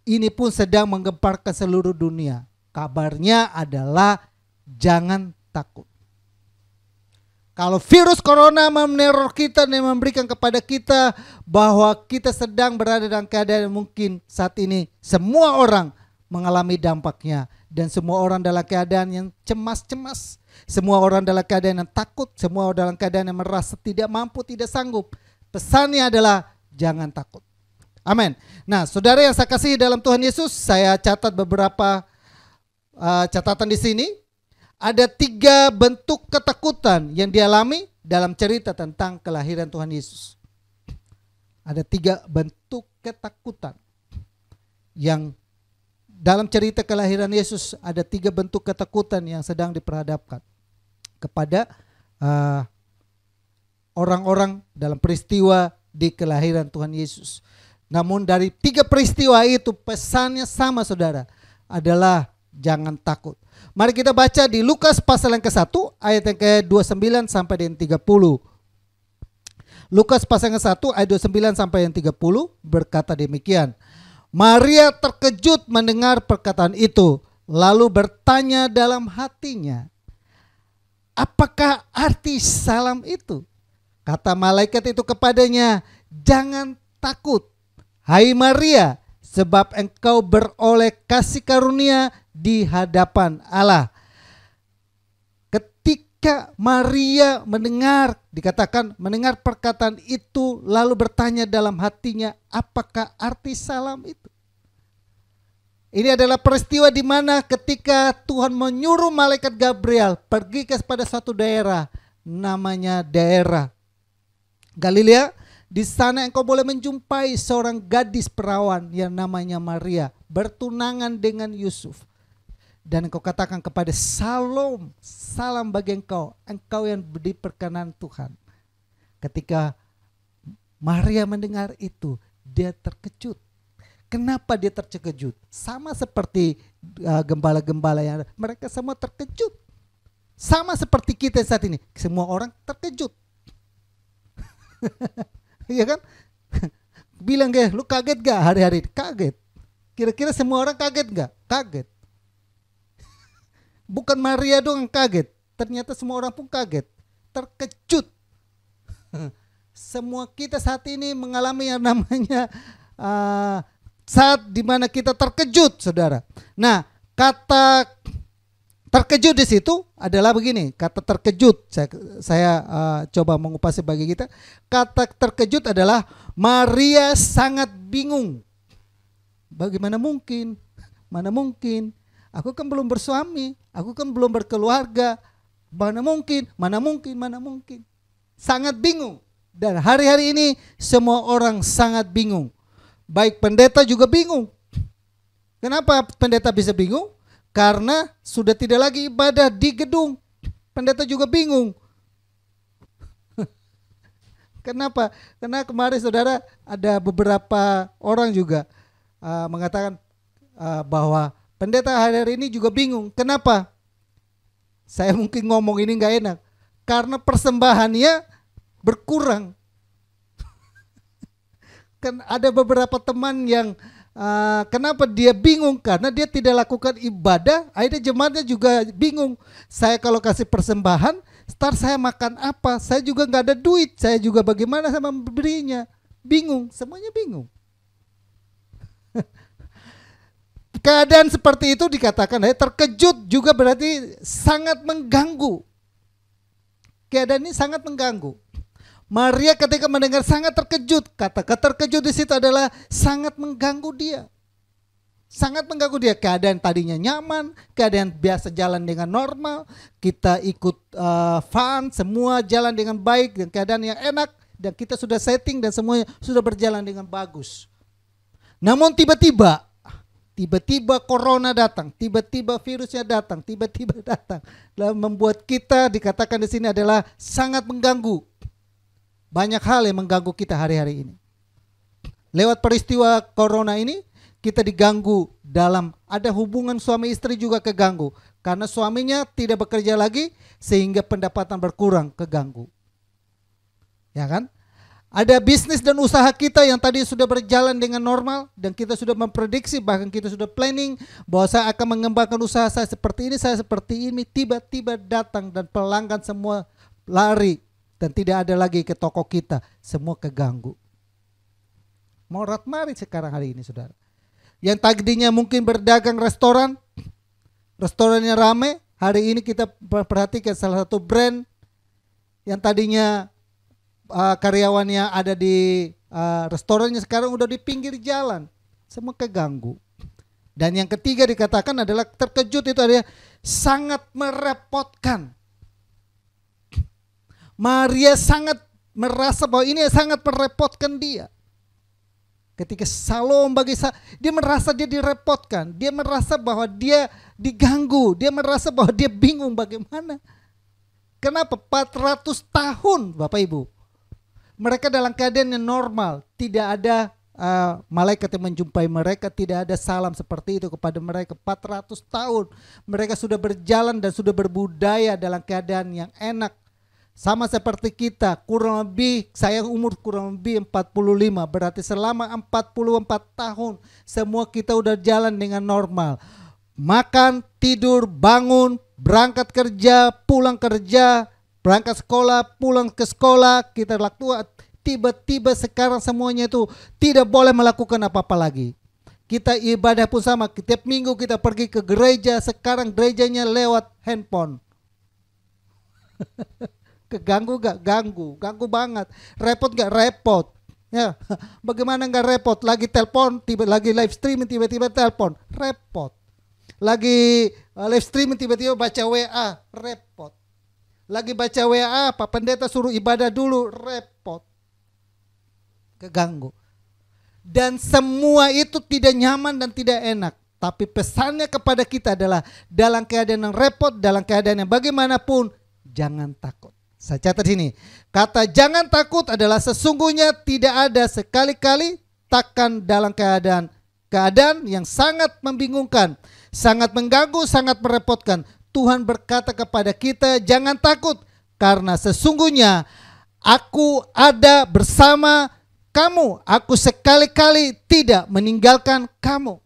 ini pun sedang menggemparkan seluruh dunia. Kabarnya adalah jangan takut. Kalau virus corona meneror kita dan memberikan kepada kita bahwa kita sedang berada dalam keadaan mungkin saat ini semua orang mengalami dampaknya. Dan semua orang dalam keadaan yang cemas-cemas. Semua orang dalam keadaan yang takut. Semua orang dalam keadaan yang merasa tidak mampu, tidak sanggup. Pesannya adalah jangan takut. Amin. Nah, saudara yang saya kasihi dalam Tuhan Yesus, saya catat beberapa catatan di sini. Ada 3 bentuk ketakutan yang dialami dalam cerita tentang kelahiran Tuhan Yesus. Ada 3 bentuk ketakutan yang dalam cerita kelahiran Yesus, ada 3 bentuk ketakutan yang sedang diperhadapkan kepada orang-orang dalam peristiwa di kelahiran Tuhan Yesus. Namun dari 3 peristiwa itu pesannya sama saudara, adalah jangan takut. Mari kita baca di Lukas pasal yang ke-1 ayat yang ke-29 sampai dengan 30. Lukas pasal yang ke-1 ayat 29 sampai yang 30 berkata demikian. Maria terkejut mendengar perkataan itu, lalu bertanya dalam hatinya, apakah arti salam itu? Kata malaikat itu kepadanya, jangan takut, hai Maria, sebab engkau beroleh kasih karunia di hadapan Allah. ketika Maria mendengar, dikatakan mendengar perkataan itu lalu bertanya dalam hatinya, apakah arti salam itu? Ini adalah peristiwa di mana ketika Tuhan menyuruh malaikat Gabriel pergi kepada suatu daerah, namanya daerah Galilea. Di sana engkau boleh menjumpai seorang gadis perawan yang namanya Maria bertunangan dengan Yusuf. Dan engkau katakan kepada Salom, salam bagi engkau, engkau yang diperkenan Tuhan. Ketika Maria mendengar itu, dia terkejut. Kenapa dia terkejut? Sama seperti gembala-gembala yang ada, mereka semua terkejut. Sama seperti kita saat ini, semua orang terkejut. Iya kan? Bilang gak, lu kaget gak hari-hari? Kaget. Kira-kira semua orang kaget gak? Kaget. Bukan Maria doang kaget, ternyata semua orang pun kaget, terkejut. Semua kita saat ini mengalami yang namanya saat dimana kita terkejut, saudara. Nah, kata terkejut di situ adalah begini, kata terkejut. Saya coba mengupasi bagi kita. Kata terkejut adalah Maria sangat bingung. Bagaimana mungkin? Mana mungkin? Aku kan belum bersuami, aku kan belum berkeluarga. Mana mungkin, mana mungkin, mana mungkin. Sangat bingung. Dan hari-hari ini semua orang sangat bingung. Baik pendeta juga bingung. Kenapa pendeta bisa bingung? Karena sudah tidak lagi ibadah di gedung. Pendeta juga bingung. Kenapa? Karena kemarin saudara ada beberapa orang juga mengatakan bahwa pendeta hari ini juga bingung. Kenapa? Saya mungkin ngomong ini gak enak. Karena persembahannya berkurang. Kan ada beberapa teman yang kenapa dia bingung? Karena dia tidak lakukan ibadah. Akhirnya jemaatnya juga bingung. Saya kalau kasih persembahan, start saya makan apa? Saya juga gak ada duit. Saya juga bagaimana sama memberinya? Bingung, semuanya bingung. Keadaan seperti itu dikatakan terkejut juga berarti sangat mengganggu. Keadaan ini sangat mengganggu. Maria ketika mendengar sangat terkejut. Kata terkejut di situ adalah sangat mengganggu dia. Sangat mengganggu dia. Keadaan tadinya nyaman, keadaan biasa jalan dengan normal, kita ikut fun, semua jalan dengan baik dan keadaan yang enak dan kita sudah setting dan semuanya sudah berjalan dengan bagus. Namun tiba-tiba corona datang, tiba-tiba virusnya datang, tiba-tiba datang. Lalu membuat kita dikatakan di sini adalah sangat mengganggu. Banyak hal yang mengganggu kita hari-hari ini. Lewat peristiwa corona ini, kita diganggu dalam ada hubungan suami istri juga keganggu. Karena suaminya tidak bekerja lagi sehingga pendapatan berkurang, keganggu. Ya kan? Ada bisnis dan usaha kita yang tadi sudah berjalan dengan normal dan kita sudah memprediksi, bahkan kita sudah planning bahwa saya akan mengembangkan usaha saya seperti ini, tiba-tiba datang dan pelanggan semua lari dan tidak ada lagi ke toko kita, semua keganggu. Morat marit sekarang hari ini saudara. Yang tadinya mungkin berdagang restorannya rame, hari ini kita perhatikan salah satu brand yang tadinya karyawannya ada di restorannya sekarang udah di pinggir jalan, semua keganggu. Dan yang ketiga dikatakan adalah terkejut itu adalah sangat merepotkan. Maria sangat merasa bahwa ini sangat merepotkan dia. Ketika Salom dia merasa dia direpotkan, dia merasa bahwa dia diganggu, dia merasa bahwa dia bingung bagaimana. Kenapa 400 tahun Bapak Ibu? Mereka dalam keadaan yang normal, tidak ada malaikat yang menjumpai mereka, tidak ada salam seperti itu kepada mereka. 400 tahun mereka sudah berjalan dan sudah berbudaya dalam keadaan yang enak. Sama seperti kita, kurang lebih saya umur kurang lebih 45, berarti selama 44 tahun semua kita udah jalan dengan normal. Makan, tidur, bangun, berangkat kerja, pulang kerja, berangkat sekolah, pulang ke sekolah, kita lakukan. Tiba-tiba sekarang semuanya itu tidak boleh melakukan apa-apa lagi. Kita ibadah pun sama, tiap minggu kita pergi ke gereja, sekarang gerejanya lewat handphone. Keganggu gak? Ganggu banget. Repot gak? Repot. Ya, bagaimana nggak repot? Lagi telepon, lagi live streaming tiba-tiba telepon, repot. Lagi live streaming tiba-tiba baca WA, repot. Lagi baca WA, Pak Pendeta suruh ibadah dulu, repot. Keganggu. Dan semua itu tidak nyaman dan tidak enak. Tapi pesannya kepada kita adalah dalam keadaan yang repot, dalam keadaan yang bagaimanapun, jangan takut. Saya catat sini, kata jangan takut adalah sesungguhnya tidak ada sekali-kali takkan dalam keadaan yang sangat membingungkan, sangat mengganggu, sangat merepotkan. Tuhan berkata kepada kita jangan takut karena sesungguhnya aku ada bersama kamu. Aku sekali-kali tidak meninggalkan kamu.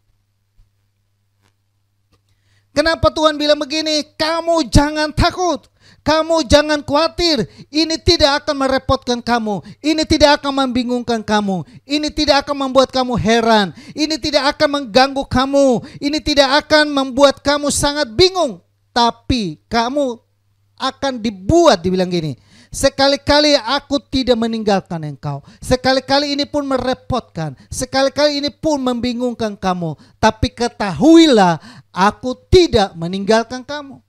Kenapa Tuhan bilang begini? Kamu jangan takut. Kamu jangan khawatir, ini tidak akan merepotkan kamu, ini tidak akan membingungkan kamu, ini tidak akan membuat kamu heran, ini tidak akan mengganggu kamu, ini tidak akan membuat kamu sangat bingung. Tapi kamu akan dibuat, dibilang gini, sekali-kali aku tidak meninggalkan engkau, sekali-kali ini pun merepotkan, sekali-kali ini pun membingungkan kamu, tapi ketahuilah aku tidak meninggalkan kamu.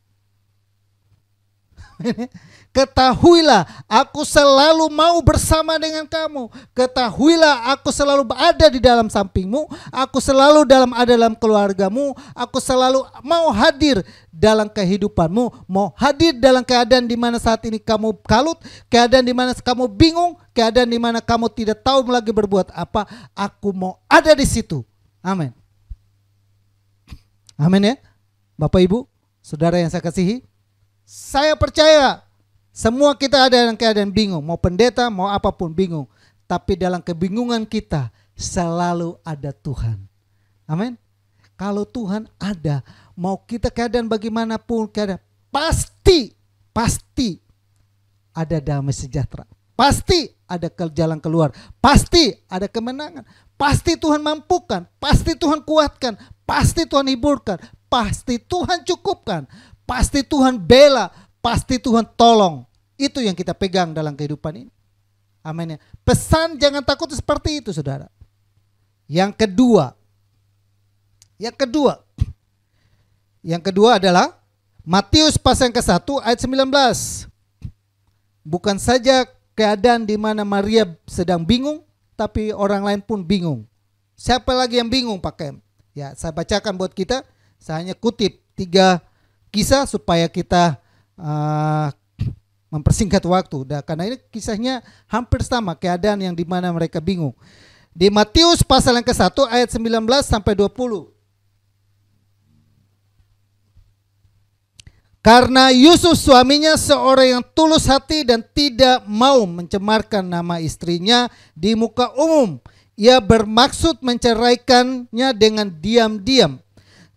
Ketahuilah aku selalu mau bersama dengan kamu. Ketahuilah aku selalu ada di dalam sampingmu. Aku selalu ada dalam keluargamu. Aku selalu mau hadir dalam kehidupanmu. Mau hadir dalam keadaan di mana saat ini kamu kalut, keadaan di mana kamu bingung, keadaan di mana kamu tidak tahu lagi berbuat apa. Aku mau ada di situ. Amin. Amin ya. Bapak Ibu, saudara yang saya kasihi, saya percaya semua kita ada dalam keadaan bingung. Mau pendeta, mau apapun bingung. Tapi dalam kebingungan kita selalu ada Tuhan. Amin. Kalau Tuhan ada, mau kita keadaan bagaimanapun keadaan, pasti ada damai sejahtera. Pasti ada jalan keluar. Pasti ada kemenangan. Pasti Tuhan mampukan. Pasti Tuhan kuatkan. Pasti Tuhan hiburkan. Pasti Tuhan cukupkan. Pasti Tuhan bela, pasti Tuhan tolong. Itu yang kita pegang dalam kehidupan ini. Amin ya. Pesan jangan takut seperti itu, saudara. Yang kedua adalah Matius pasal yang ke-1 ayat 19. Bukan saja keadaan di mana Maria sedang bingung, tapi orang lain pun bingung. Siapa lagi yang bingung, Pak Kem? Ya, saya bacakan buat kita. Saya hanya kutip 3 kisah supaya kita mempersingkat waktu. Karena ini kisahnya hampir sama, keadaan yang dimana mereka bingung. Di Matius pasal yang ke-1 ayat 19 sampai 20. Karena Yusuf suaminya seorang yang tulus hati dan tidak mau mencemarkan nama istrinya di muka umum. Ia bermaksud menceraikannya dengan diam-diam.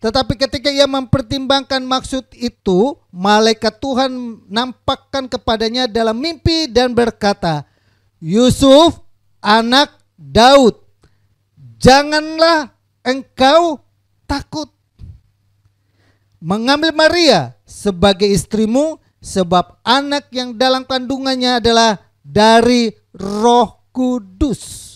Tetapi ketika ia mempertimbangkan maksud itu, malaikat Tuhan nampakkan kepadanya dalam mimpi dan berkata, Yusuf, anak Daud, janganlah engkau takut mengambil Maria sebagai istrimu, sebab anak yang dalam kandungannya adalah dari Roh Kudus.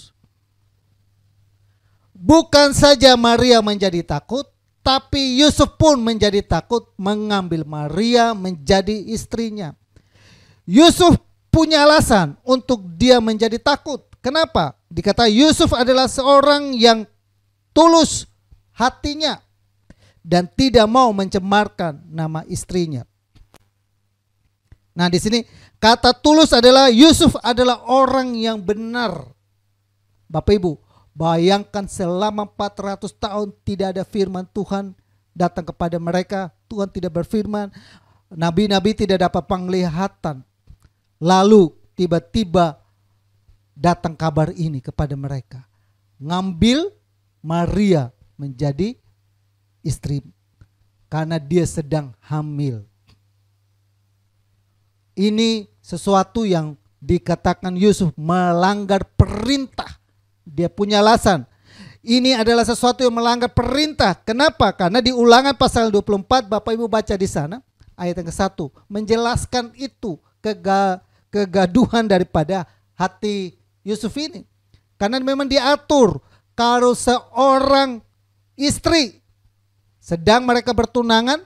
Bukan saja Maria menjadi takut, tapi Yusuf pun menjadi takut mengambil Maria menjadi istrinya. Yusuf punya alasan untuk dia menjadi takut. Kenapa? Dikata Yusuf adalah seorang yang tulus hatinya dan tidak mau mencemarkan nama istrinya. Nah, di sini kata tulus adalah Yusuf adalah orang yang benar. Bapak Ibu, bayangkan selama 400 tahun tidak ada firman Tuhan datang kepada mereka. Tuhan tidak berfirman. Nabi-nabi tidak dapat penglihatan. Lalu tiba-tiba datang kabar ini kepada mereka. Ngambil Maria menjadi istri karena dia sedang hamil. Ini sesuatu yang dikatakan Yusuf melanggar perintah. Dia punya alasan. Ini adalah sesuatu yang melanggar perintah. Kenapa? Karena di Ulangan pasal 24, Bapak Ibu baca di sana. ayat yang ke-1 menjelaskan itu kegaduhan daripada hati Yusuf ini. Karena memang diatur kalau seorang istri sedang mereka bertunangan,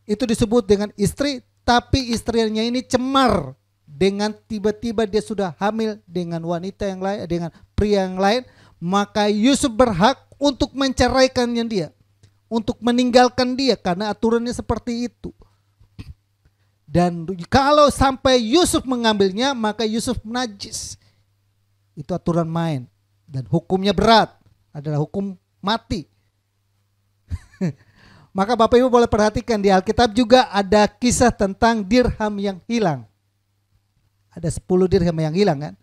itu disebut dengan istri, tapi istrinya ini cemar dengan tiba-tiba dia sudah hamil dengan wanita yang lain, dengan pria yang lain, maka Yusuf berhak untuk menceraikannya dia, untuk meninggalkan dia, karena aturannya seperti itu. Dan kalau sampai Yusuf mengambilnya, maka Yusuf najis. Itu aturan main. Dan hukumnya berat, adalah hukum mati. Maka Bapak Ibu boleh perhatikan di Alkitab juga ada kisah tentang dirham yang hilang. Ada 10 dirham yang hilang kan.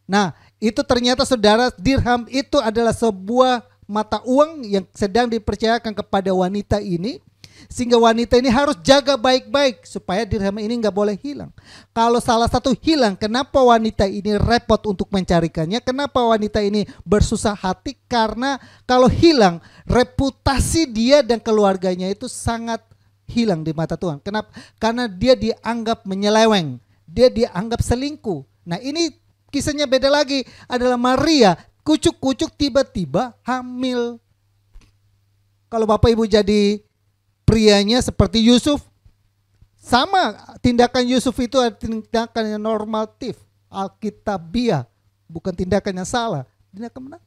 Nah itu ternyata saudara, dirham itu adalah sebuah mata uang yang sedang dipercayakan kepada wanita ini. Sehingga wanita ini harus jaga baik-baik supaya dirham ini nggak boleh hilang. Kalau salah satu hilang, kenapa wanita ini repot untuk mencarikannya? Kenapa wanita ini bersusah hati? Karena kalau hilang, reputasi dia dan keluarganya itu sangat hilang di mata Tuhan. Kenapa? Karena dia dianggap menyeleweng, dia dianggap selingkuh. Nah ini kisahnya beda lagi, adalah Maria kucuk-kucuk tiba-tiba hamil. Kalau Bapak Ibu jadi prianya seperti Yusuf, sama tindakan Yusuf itu adalah tindakan yang normatif, alkitabiah, bukan tindakan yang salah. Tindakan mana?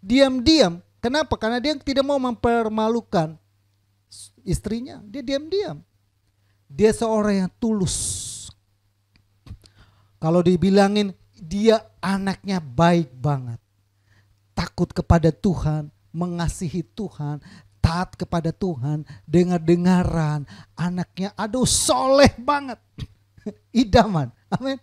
Diam-diam. Kenapa? Karena dia tidak mau mempermalukan istrinya. Dia diam-diam. Dia seorang yang tulus. Kalau dibilangin dia anaknya baik banget, takut kepada Tuhan, mengasihi Tuhan, taat kepada Tuhan, dengar-dengaran, anaknya aduh soleh banget. Idaman, amin.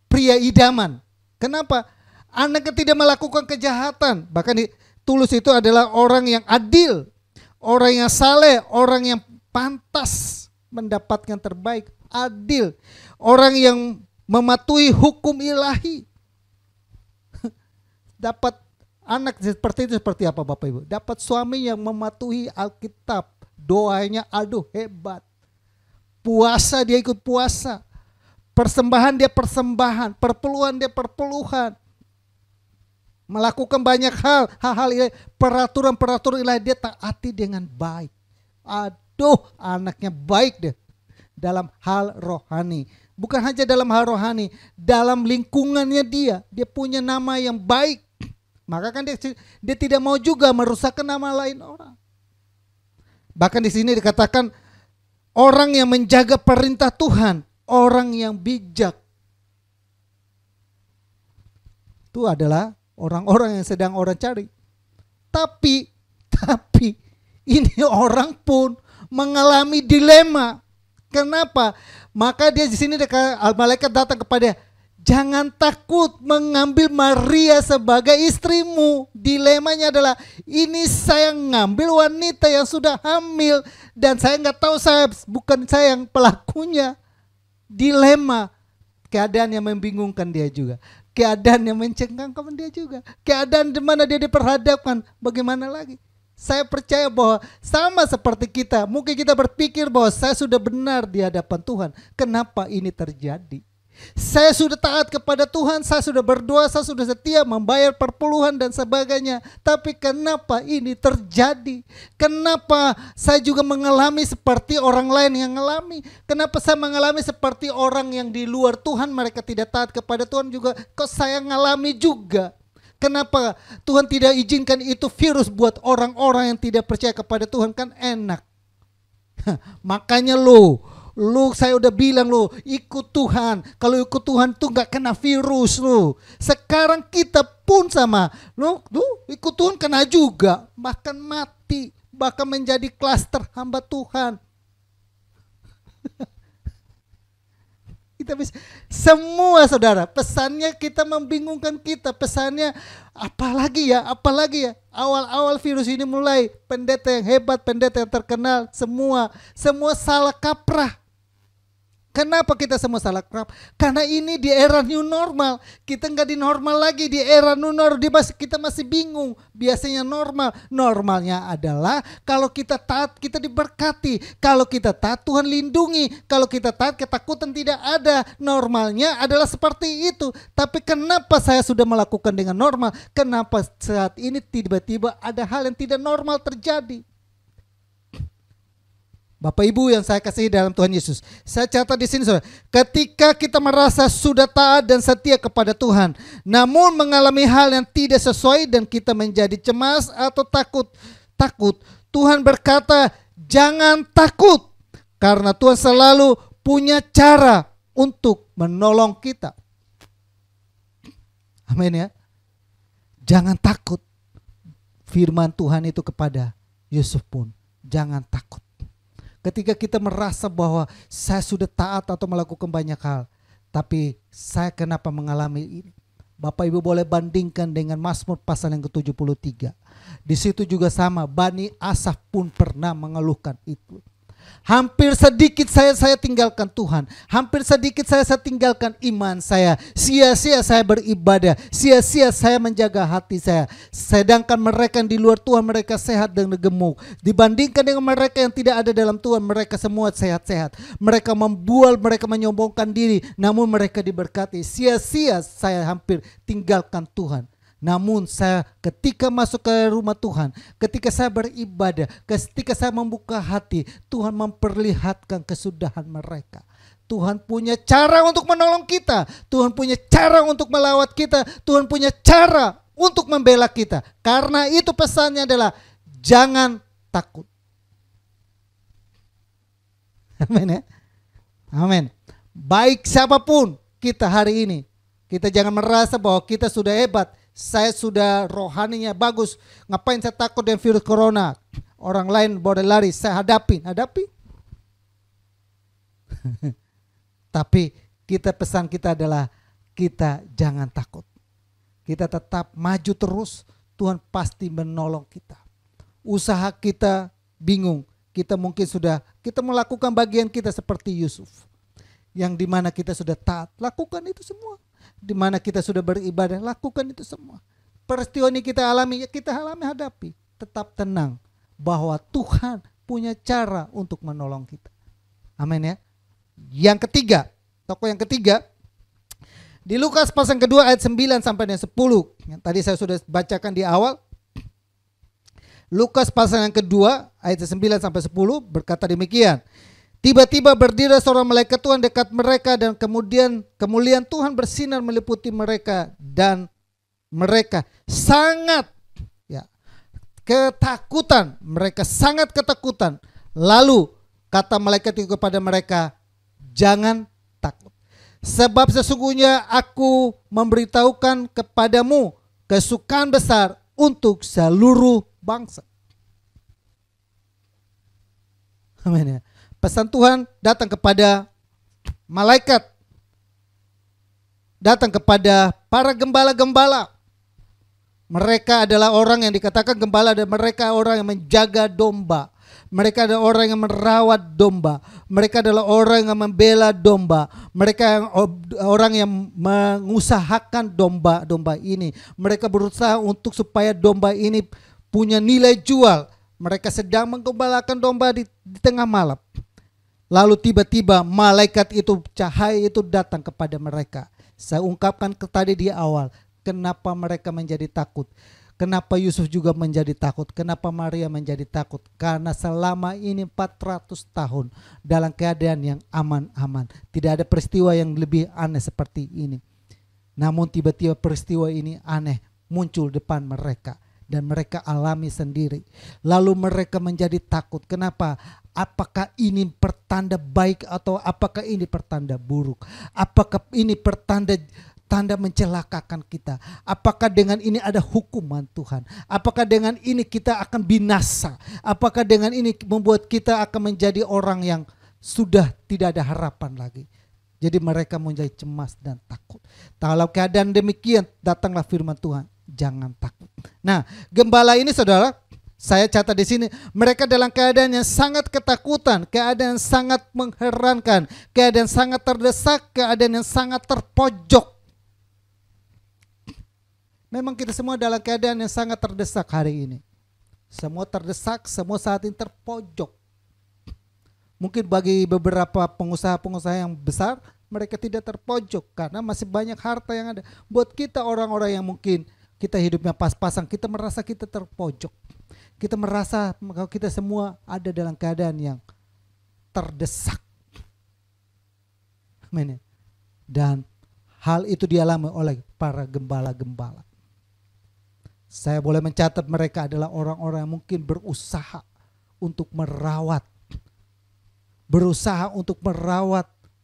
Pria idaman. Kenapa? Anaknya tidak melakukan kejahatan. Bahkan tulus itu adalah orang yang adil, orang yang saleh, orang yang pantas mendapatkan terbaik, adil, orang yang mematuhi hukum ilahi. Dapat anak seperti itu seperti apa Bapak Ibu? Dapat suami yang mematuhi Alkitab. Doanya aduh hebat. Puasa dia ikut puasa. Persembahan dia persembahan. Perpuluhan dia perpuluhan. Melakukan banyak hal-hal ilahi. Peraturan-peraturan ilahi dia taati dengan baik. Aduh anaknya baik deh. Dalam hal rohani. Bukan hanya dalam hal rohani. Dalam lingkungannya dia punya nama yang baik. Maka kan dia tidak mau juga merusakkan nama lain orang. Bahkan di sini dikatakan orang yang menjaga perintah Tuhan, orang yang bijak. Itu adalah orang-orang yang sedang orang cari. Tapi ini orang pun mengalami dilema. Kenapa? Maka dia di sini malaikat datang kepada, jangan takut mengambil Maria sebagai istrimu. Dilemanya adalah ini saya ngambil wanita yang sudah hamil dan saya nggak tahu, bukan saya yang pelakunya. Dilema, keadaan yang membingungkan dia juga, keadaan yang mencengangkan dia juga, keadaan di mana dia diperhadapkan. Bagaimana lagi? Saya percaya bahwa sama seperti kita, mungkin kita berpikir bahwa saya sudah benar di hadapan Tuhan. Kenapa ini terjadi? Saya sudah taat kepada Tuhan, saya sudah berdoa, saya sudah setia membayar perpuluhan dan sebagainya. Tapi kenapa ini terjadi? Kenapa saya juga mengalami seperti orang lain yang mengalami? Kenapa saya mengalami seperti orang yang di luar Tuhan, mereka tidak taat kepada Tuhan juga? Kok saya mengalami juga? Kenapa Tuhan tidak izinkan itu virus buat orang-orang yang tidak percaya kepada Tuhan? Kan enak. Makanya saya udah bilang ikut Tuhan. Kalau ikut Tuhan tuh gak kena virus Sekarang kita pun sama. Ikut Tuhan kena juga. Bahkan mati. Bahkan menjadi klaster hamba Tuhan. Kita bisa, semua saudara, pesannya kita membingungkan kita. Pesannya apalagi ya. Awal-awal virus ini mulai, pendeta yang hebat, pendeta yang terkenal, semua salah kaprah. Kenapa kita semua salah kaprah? Karena ini di era new normal. Kita nggak di normal lagi, di era new normal. Kita masih bingung. Biasanya normal. Normalnya adalah kalau kita taat, kita diberkati. Kalau kita taat, Tuhan lindungi. Kalau kita taat, ketakutan tidak ada. Normalnya adalah seperti itu. Tapi kenapa saya sudah melakukan dengan normal? Kenapa saat ini tiba-tiba ada hal yang tidak normal terjadi? Bapak Ibu yang saya kasihi dalam Tuhan Yesus, saya catat di sini, saudara. Ketika kita merasa sudah taat dan setia kepada Tuhan, namun mengalami hal yang tidak sesuai dan kita menjadi cemas atau takut, Tuhan berkata, jangan takut, karena Tuhan selalu punya cara untuk menolong kita. Amin ya. Jangan takut. Firman Tuhan itu kepada Yusuf pun, jangan takut. Ketika kita merasa bahwa saya sudah taat atau melakukan banyak hal, tapi saya kenapa mengalami ini? Bapak Ibu boleh bandingkan dengan Mazmur pasal yang ke-73. Di situ juga sama, Bani Asaf pun pernah mengeluhkan itu. Hampir sedikit saya tinggalkan Tuhan. Hampir sedikit saya tinggalkan iman saya. Sia-sia saya beribadah. Sia-sia saya menjaga hati saya. Sedangkan mereka yang di luar Tuhan, mereka sehat dan gemuk. Dibandingkan dengan mereka yang tidak ada dalam Tuhan, mereka semua sehat-sehat. Mereka membual, mereka menyombongkan diri, namun mereka diberkati. Sia-sia saya hampir tinggalkan Tuhan. Namun saya ketika masuk ke rumah Tuhan, ketika saya beribadah, ketika saya membuka hati, Tuhan memperlihatkan kesudahan mereka. Tuhan punya cara untuk menolong kita. Tuhan punya cara untuk melawat kita. Tuhan punya cara untuk membela kita. Karena itu pesannya adalah jangan takut. Amin ya. Amin. Baik siapapun kita hari ini, kita jangan merasa bahwa kita sudah hebat. Saya sudah rohaninya bagus. Ngapain saya takut dengan virus corona? Orang lain boleh lari, saya hadapi. Tapi pesan kita adalah kita jangan takut. Kita tetap maju terus. Tuhan pasti menolong kita. Usaha kita bingung. Kita mungkin kita melakukan bagian kita seperti Yusuf. Yang dimana kita sudah taat, lakukan itu semua. Di mana kita sudah beribadah, lakukan itu semua. Peristiwa ini kita alami, ya kita hadapi. Tetap tenang bahwa Tuhan punya cara untuk menolong kita. Amin ya. Yang ketiga, tokoh yang ketiga, di Lukas pasal kedua ayat 9 sampai dengan 10. Yang tadi saya sudah bacakan di awal. Lukas pasal yang kedua ayat 9 sampai 10 berkata demikian. Tiba-tiba berdiri seorang malaikat Tuhan dekat mereka dan kemudian kemuliaan Tuhan bersinar meliputi mereka dan mereka sangat ketakutan. Mereka sangat ketakutan. Lalu kata malaikat itu kepada mereka, jangan takut. Sebab sesungguhnya aku memberitahukan kepadamu kesukaan besar untuk seluruh bangsa. Amin ya. Pesan Tuhan datang kepada malaikat, datang kepada para gembala-gembala. Mereka adalah orang yang dikatakan gembala dan mereka orang yang menjaga domba. Mereka adalah orang yang merawat domba. Mereka adalah orang yang membela domba. Mereka orang yang mengusahakan domba-domba ini. Mereka berusaha untuk supaya domba ini punya nilai jual. Mereka sedang menggembalakan domba di tengah malam. Lalu tiba-tiba malaikat itu, cahaya itu datang kepada mereka. Saya ungkapkan tadi di awal, kenapa mereka menjadi takut. Kenapa Yusuf juga menjadi takut. Kenapa Maria menjadi takut. Karena selama ini 400 tahun dalam keadaan yang aman-aman. Tidak ada peristiwa yang lebih aneh seperti ini. Namun tiba-tiba peristiwa ini aneh muncul depan mereka. Dan mereka alami sendiri. Lalu mereka menjadi takut. Kenapa? Apakah ini pertanda baik atau apakah ini pertanda buruk? Apakah ini pertanda mencelakakan kita? Apakah dengan ini ada hukuman Tuhan? Apakah dengan ini kita akan binasa? Apakah dengan ini membuat kita akan menjadi orang yang sudah tidak ada harapan lagi? Jadi mereka menjadi cemas dan takut. Kalau keadaan demikian, datanglah firman Tuhan, jangan takut. Nah, gembala ini saudara, Saya catat di sini, mereka dalam keadaan yang sangat ketakutan, keadaan yang sangat mengherankan, keadaan sangat terdesak, keadaan yang sangat terpojok. Memang kita semua dalam keadaan yang sangat terdesak hari ini. Semua terdesak, semua saat ini terpojok. Mungkin bagi beberapa pengusaha-pengusaha yang besar, mereka tidak terpojok karena masih banyak harta yang ada. Buat kita orang-orang yang mungkin kita hidupnya pas-pasan, kita merasa kita terpojok. Kita merasa kalau kita semua ada dalam keadaan yang terdesak. Amin. Dan hal itu dialami oleh para gembala-gembala. Saya boleh mencatat mereka adalah orang-orang yang mungkin berusaha untuk merawat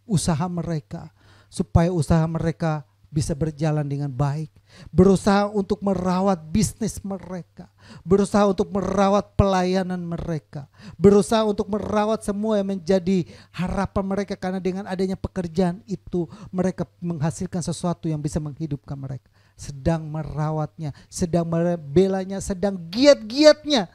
usaha mereka supaya usaha mereka bisa berjalan dengan baik, berusaha untuk merawat bisnis mereka, berusaha untuk merawat pelayanan mereka, berusaha untuk merawat semua yang menjadi harapan mereka, karena dengan adanya pekerjaan itu mereka menghasilkan sesuatu yang bisa menghidupkan mereka. Sedang merawatnya, sedang membelanya, sedang giat-giatnya,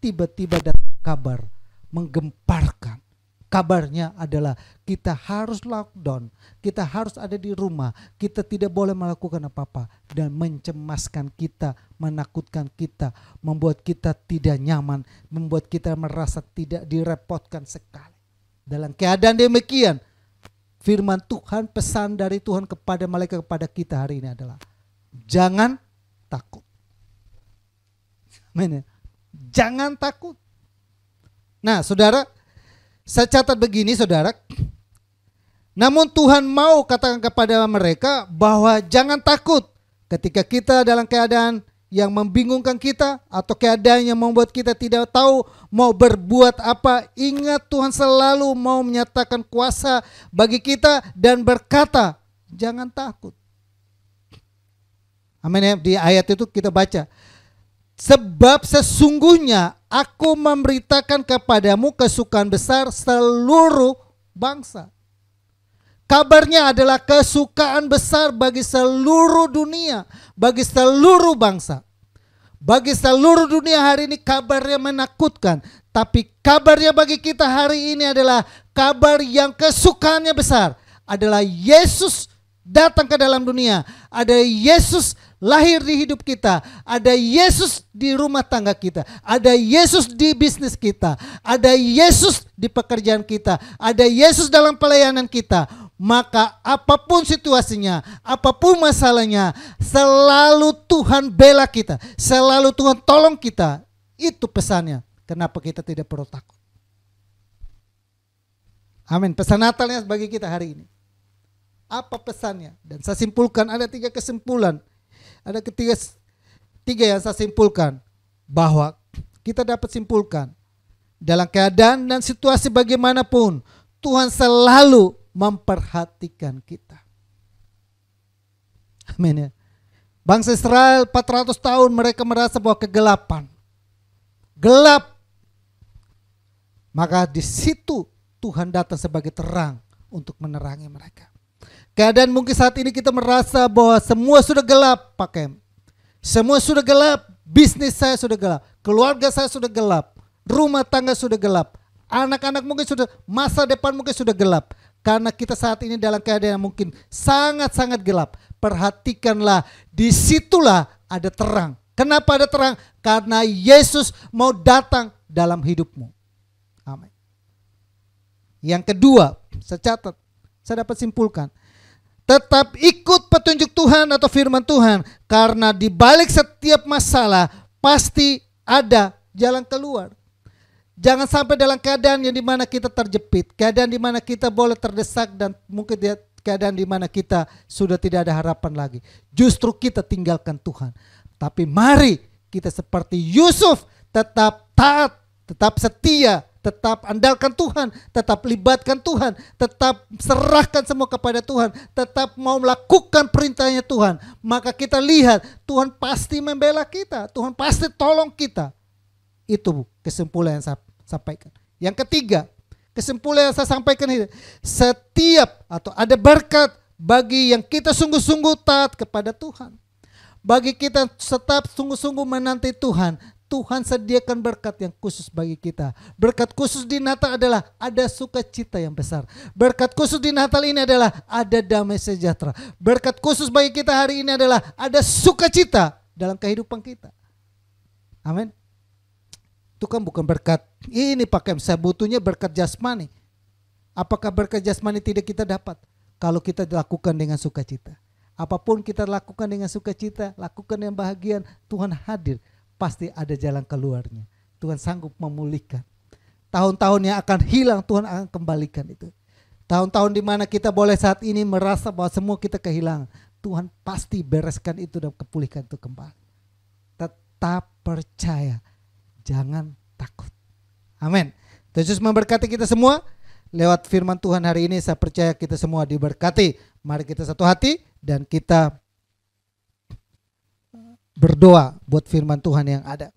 tiba-tiba ada kabar menggemparkan. Kabarnya adalah kita harus lockdown, kita harus ada di rumah, kita tidak boleh melakukan apa-apa, dan mencemaskan kita, menakutkan kita, membuat kita tidak nyaman, membuat kita merasa tidak direpotkan sekali. Dalam keadaan demikian, firman Tuhan, pesan dari Tuhan kepada malaikat kepada kita hari ini adalah jangan takut. Amin. Jangan takut. Nah, saudara, saya catat begini, saudara. Namun Tuhan mau katakan kepada mereka bahwa jangan takut ketika kita dalam keadaan yang membingungkan kita atau keadaan yang membuat kita tidak tahu mau berbuat apa. Ingat, Tuhan selalu mau menyatakan kuasa bagi kita dan berkata, jangan takut. Amin ya. Di ayat itu kita baca, sebab sesungguhnya aku memberitakan kepadamu kesukaan besar seluruh bangsa. Kabarnya adalah kesukaan besar bagi seluruh dunia, bagi seluruh bangsa. Bagi seluruh dunia hari ini kabarnya menakutkan. Tapi kabarnya bagi kita hari ini adalah kabar yang kesukaannya besar. Adalah Yesus datang ke dalam dunia. Ada Yesus lahir di hidup kita, ada Yesus di rumah tangga kita, ada Yesus di bisnis kita, ada Yesus di pekerjaan kita, ada Yesus dalam pelayanan kita. Maka apapun situasinya, apapun masalahnya, selalu Tuhan bela kita, selalu Tuhan tolong kita. Itu pesannya. Kenapa kita tidak perlu takut? Amin. Pesan Natalnya bagi kita hari ini. Apa pesannya? Dan saya simpulkan ada 3 kesimpulan. Ada tiga yang saya simpulkan, bahwa kita dapat simpulkan dalam keadaan dan situasi bagaimanapun Tuhan selalu memperhatikan kita. Amin ya. Bangsa Israel 400 tahun mereka merasa bahwa kegelapan, gelap. Maka di situ Tuhan datang sebagai terang untuk menerangi mereka. Keadaan mungkin saat ini kita merasa bahwa semua sudah gelap, Pak Kem. Semua sudah gelap, bisnis saya sudah gelap, keluarga saya sudah gelap, rumah tangga sudah gelap, anak-anak mungkin sudah, masa depan mungkin sudah gelap. Karena kita saat ini dalam keadaan yang mungkin sangat-sangat gelap. Perhatikanlah, disitulah ada terang. Kenapa ada terang? Karena Yesus mau datang dalam hidupmu. Amin. Yang kedua, saya catat, saya dapat simpulkan. Tetap ikut petunjuk Tuhan atau firman Tuhan, karena di balik setiap masalah pasti ada jalan keluar. Jangan sampai dalam keadaan yang dimana kita terjepit, keadaan dimana kita boleh terdesak, dan mungkin keadaan dimana kita sudah tidak ada harapan lagi. Justru kita tinggalkan Tuhan. Tapi mari kita seperti Yusuf, tetap taat, tetap setia, tetap andalkan Tuhan, tetap libatkan Tuhan, tetap serahkan semua kepada Tuhan, tetap mau melakukan perintahnya Tuhan. Maka kita lihat Tuhan pasti membela kita, Tuhan pasti tolong kita. Itu kesimpulan yang saya sampaikan. Yang ketiga, kesimpulan yang saya sampaikan ini, setiap atau ada berkat bagi yang kita sungguh-sungguh taat kepada Tuhan. Bagi kita tetap sungguh-sungguh menanti Tuhan, Tuhan sediakan berkat yang khusus bagi kita. Berkat khusus di Natal adalah ada sukacita yang besar. Berkat khusus di Natal ini adalah ada damai sejahtera. Berkat khusus bagi kita hari ini adalah ada sukacita dalam kehidupan kita. Amin. Itu kan bukan berkat ini pakai, saya butuhnya berkat jasmani. Apakah berkat jasmani tidak kita dapat? Kalau kita lakukan dengan sukacita. Apapun kita lakukan dengan sukacita, lakukan yang bahagian, Tuhan hadir. Pasti ada jalan keluarnya. Tuhan sanggup memulihkan. Tahun-tahun yang akan hilang, Tuhan akan kembalikan itu. Tahun-tahun di mana kita boleh saat ini merasa bahwa semua kita kehilangan, Tuhan pasti bereskan itu dan kepulihkan itu kembali. Tetap percaya, jangan takut. Amin. Yesus memberkati kita semua. Lewat firman Tuhan hari ini saya percaya kita semua diberkati. Mari kita satu hati dan kita berdoa buat firman Tuhan yang ada.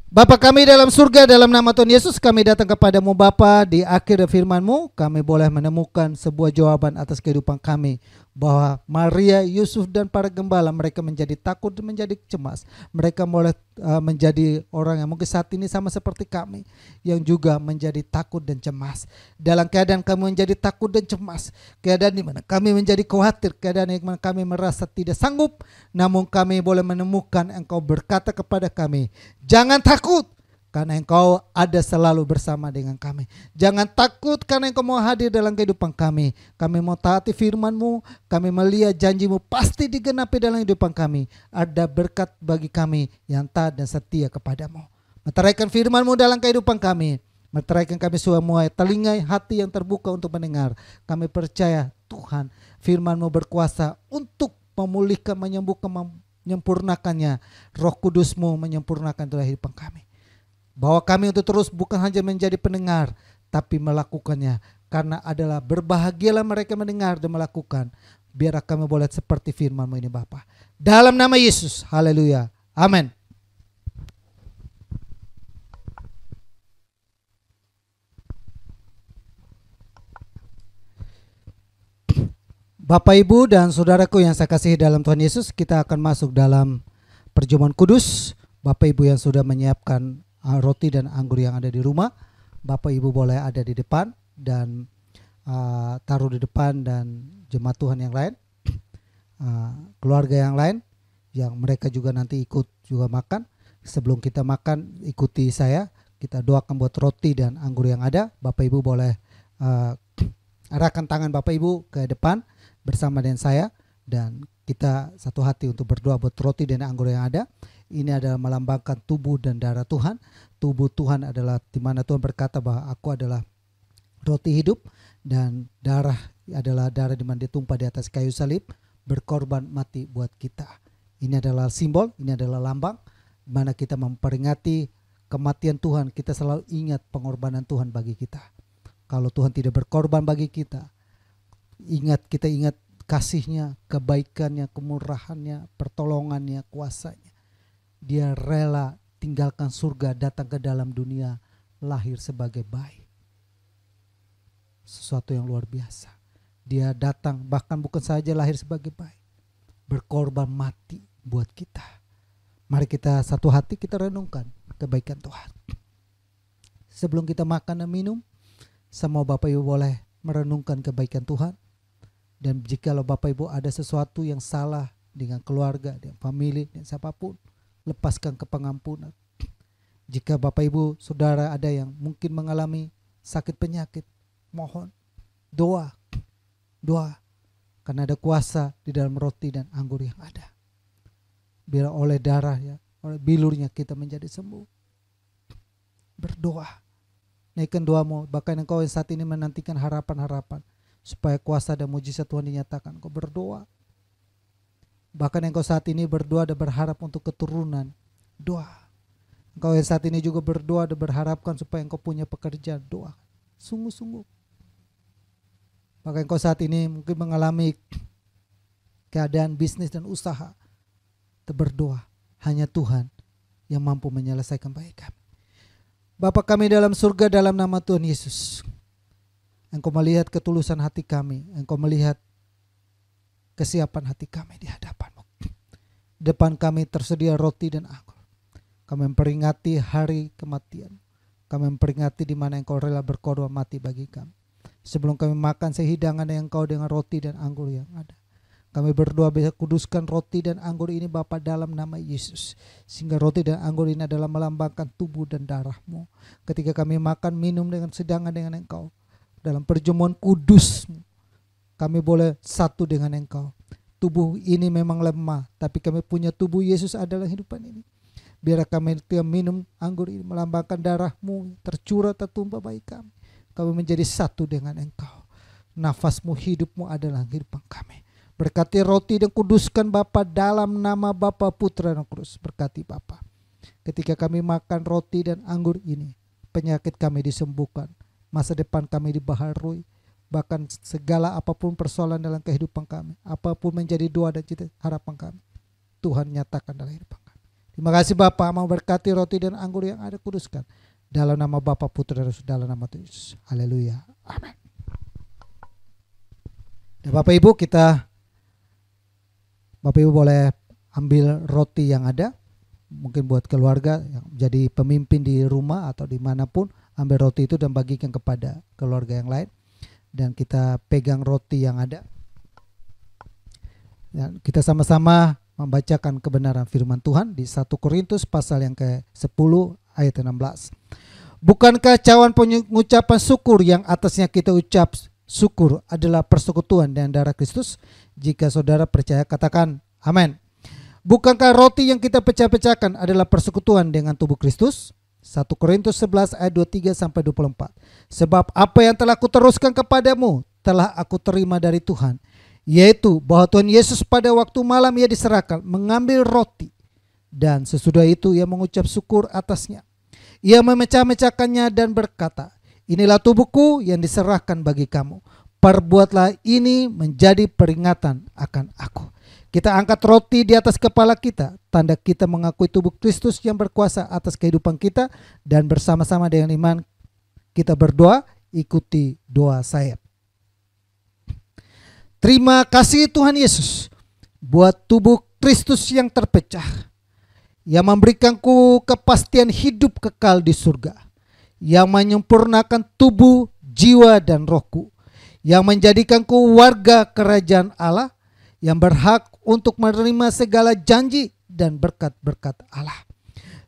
Bapa kami dalam surga, dalam nama Tuhan Yesus kami datang kepadamu Bapa. Di akhir firman-Mu kami boleh menemukan sebuah jawaban atas kehidupan kami. Bahwa Maria, Yusuf dan para gembala mereka menjadi takut dan menjadi cemas. Mereka boleh menjadi orang yang mungkin saat ini sama seperti kami. Yang juga menjadi takut dan cemas. Dalam keadaan kami menjadi takut dan cemas. Keadaan di mana kami menjadi khawatir. Keadaan di mana kami merasa tidak sanggup. Namun kami boleh menemukan Engkau berkata kepada kami, jangan takut. Karena Engkau ada selalu bersama dengan kami. Jangan takut karena Engkau mau hadir dalam kehidupan kami. Kami mau taati firman-Mu. Kami melihat janji-Mu pasti digenapi dalam kehidupan kami. Ada berkat bagi kami yang taat dan setia kepadamu. Meteraikan firman-Mu dalam kehidupan kami. Meteraikan kami semua telinga hati yang terbuka untuk mendengar. Kami percaya Tuhan firman-Mu berkuasa untuk memulihkan, menyembuhkan, menyempurnakannya. Roh Kudus-Mu menyempurnakan dalam kehidupan kami. Bahwa kami untuk terus bukan hanya menjadi pendengar, tapi melakukannya. Karena adalah berbahagialah mereka mendengar dan melakukan. Biar kami boleh seperti firman-Mu ini Bapa. Dalam nama Yesus, haleluya, amin. Bapak, Ibu, dan saudaraku yang saya kasihi dalam Tuhan Yesus, kita akan masuk dalam perjamuan kudus. Bapak Ibu yang sudah menyiapkan roti dan anggur yang ada di rumah, Bapak Ibu boleh ada di depan dan taruh di depan, dan jemaat Tuhan yang lain, keluarga yang lain yang mereka juga nanti ikut juga makan. Sebelum kita makan, ikuti saya, kita doakan buat roti dan anggur yang ada. Bapak Ibu boleh arahkan tangan Bapak Ibu ke depan bersama dengan saya, dan kita satu hati untuk berdoa buat roti dan anggur yang ada. Ini adalah melambangkan tubuh dan darah Tuhan. Tubuh Tuhan adalah di mana Tuhan berkata bahwa aku adalah roti hidup, dan darah adalah darah di mana ditumpah di atas kayu salib, berkorban mati buat kita. Ini adalah simbol, ini adalah lambang di mana kita memperingati kematian Tuhan. Kita selalu ingat pengorbanan Tuhan bagi kita. Kalau Tuhan tidak berkorban bagi kita, kita ingat kasih-Nya, kebaikan-Nya, kemurahan-Nya, pertolongan-Nya, kuasa-Nya. Dia rela tinggalkan surga, datang ke dalam dunia, lahir sebagai bayi. Sesuatu yang luar biasa. Dia datang bahkan bukan saja lahir sebagai bayi, berkorban mati buat kita. Mari kita satu hati kita renungkan kebaikan Tuhan. Sebelum kita makan dan minum, semua Bapak Ibu boleh merenungkan kebaikan Tuhan. Dan jikalau Bapak Ibu ada sesuatu yang salah dengan keluarga, dengan famili, dengan siapapun, lepaskan ke pengampunan. Jika Bapak Ibu Saudara ada yang mungkin mengalami sakit penyakit, mohon doa. Karena ada kuasa di dalam roti dan anggur yang ada. Biar oleh darah ya, oleh bilurnya kita menjadi sembuh. Berdoa. Naikkan doamu, bahkan engkau yang saat ini menantikan harapan-harapan supaya kuasa dan mujizat Tuhan dinyatakan. Engkau berdoa. Bahkan engkau saat ini berdoa dan berharap untuk keturunan, doa. Engkau yang saat ini juga berdoa dan berharapkan supaya engkau punya pekerjaan, doa. Sungguh-sungguh. Bahkan engkau saat ini mungkin mengalami keadaan bisnis dan usaha, berdoa. Hanya Tuhan yang mampu menyelesaikan bagi kami. Bapa kami dalam surga, dalam nama Tuhan Yesus, Engkau melihat ketulusan hati kami, Engkau melihat kesiapan hati kami di hadapan-Mu. Depan kami tersedia roti dan anggur. Kami memperingati hari kematian. Kami memperingati di mana Engkau rela berkorban mati bagi kami. Sebelum kami makan sehidangan yang Engkau dengan roti dan anggur yang ada, kami berdoa bisa kuduskan roti dan anggur ini Bapa dalam nama Yesus. Sehingga roti dan anggur ini adalah melambangkan tubuh dan darah-Mu. Ketika kami makan minum dengan sedangan dengan Engkau, dalam perjamuan kudus-Mu, kami boleh satu dengan Engkau. Tubuh ini memang lemah, tapi kami punya tubuh Yesus adalah hidupan ini. Biar kami minum anggur ini melambangkan darah-Mu tercurah tertumpah bagi kami. Kami menjadi satu dengan Engkau. Nafas-Mu, hidup-Mu adalah kehidupan kami. Berkati roti dan kuduskan Bapa dalam nama Bapa, Putra dan Kudus. Berkati Bapa. Ketika kami makan roti dan anggur ini, penyakit kami disembuhkan, masa depan kami dibaharui, bahkan segala apapun persoalan dalam kehidupan kami, apapun menjadi doa dan cita harapan kami, Tuhan nyatakan dalam kehidupan kami. Terima kasih Bapa, mau berkati roti dan anggur yang ada, kuduskan dalam nama Bapa, Putra dan Kudus, dalam nama Tuhan Yesus. Haleluya. Amin. Dan Bapak Ibu, Bapak Ibu boleh ambil roti yang ada, mungkin buat keluarga yang jadi pemimpin di rumah atau dimanapun, ambil roti itu dan bagikan kepada keluarga yang lain. Dan kita pegang roti yang ada. Dan kita sama-sama membacakan kebenaran firman Tuhan di 1 Korintus pasal yang ke-10 ayat 16. Bukankah cawan pengucapan syukur yang atasnya kita ucap syukur adalah persekutuan dengan darah Kristus? Jika saudara percaya, katakan amin. Bukankah roti yang kita pecah-pecahkan adalah persekutuan dengan tubuh Kristus? 1 Korintus 11 ayat 23 sampai 24. Sebab apa yang telah kuteruskan kepadamu telah aku terima dari Tuhan, yaitu bahwa Tuhan Yesus pada waktu malam ia diserahkan mengambil roti, dan sesudah itu ia mengucap syukur atasnya. Ia memecah-mecahkannya dan berkata, inilah tubuhku yang diserahkan bagi kamu. Perbuatlah ini menjadi peringatan akan aku. Kita angkat roti di atas kepala kita, tanda kita mengakui tubuh Kristus yang berkuasa atas kehidupan kita, dan bersama-sama dengan iman kita berdoa, ikuti doa saya. Terima kasih Tuhan Yesus buat tubuh Kristus yang terpecah, yang memberikanku kepastian hidup kekal di surga, yang menyempurnakan tubuh, jiwa, dan rohku, yang menjadikanku warga kerajaan Allah, yang berhak untuk menerima segala janji dan berkat-berkat Allah.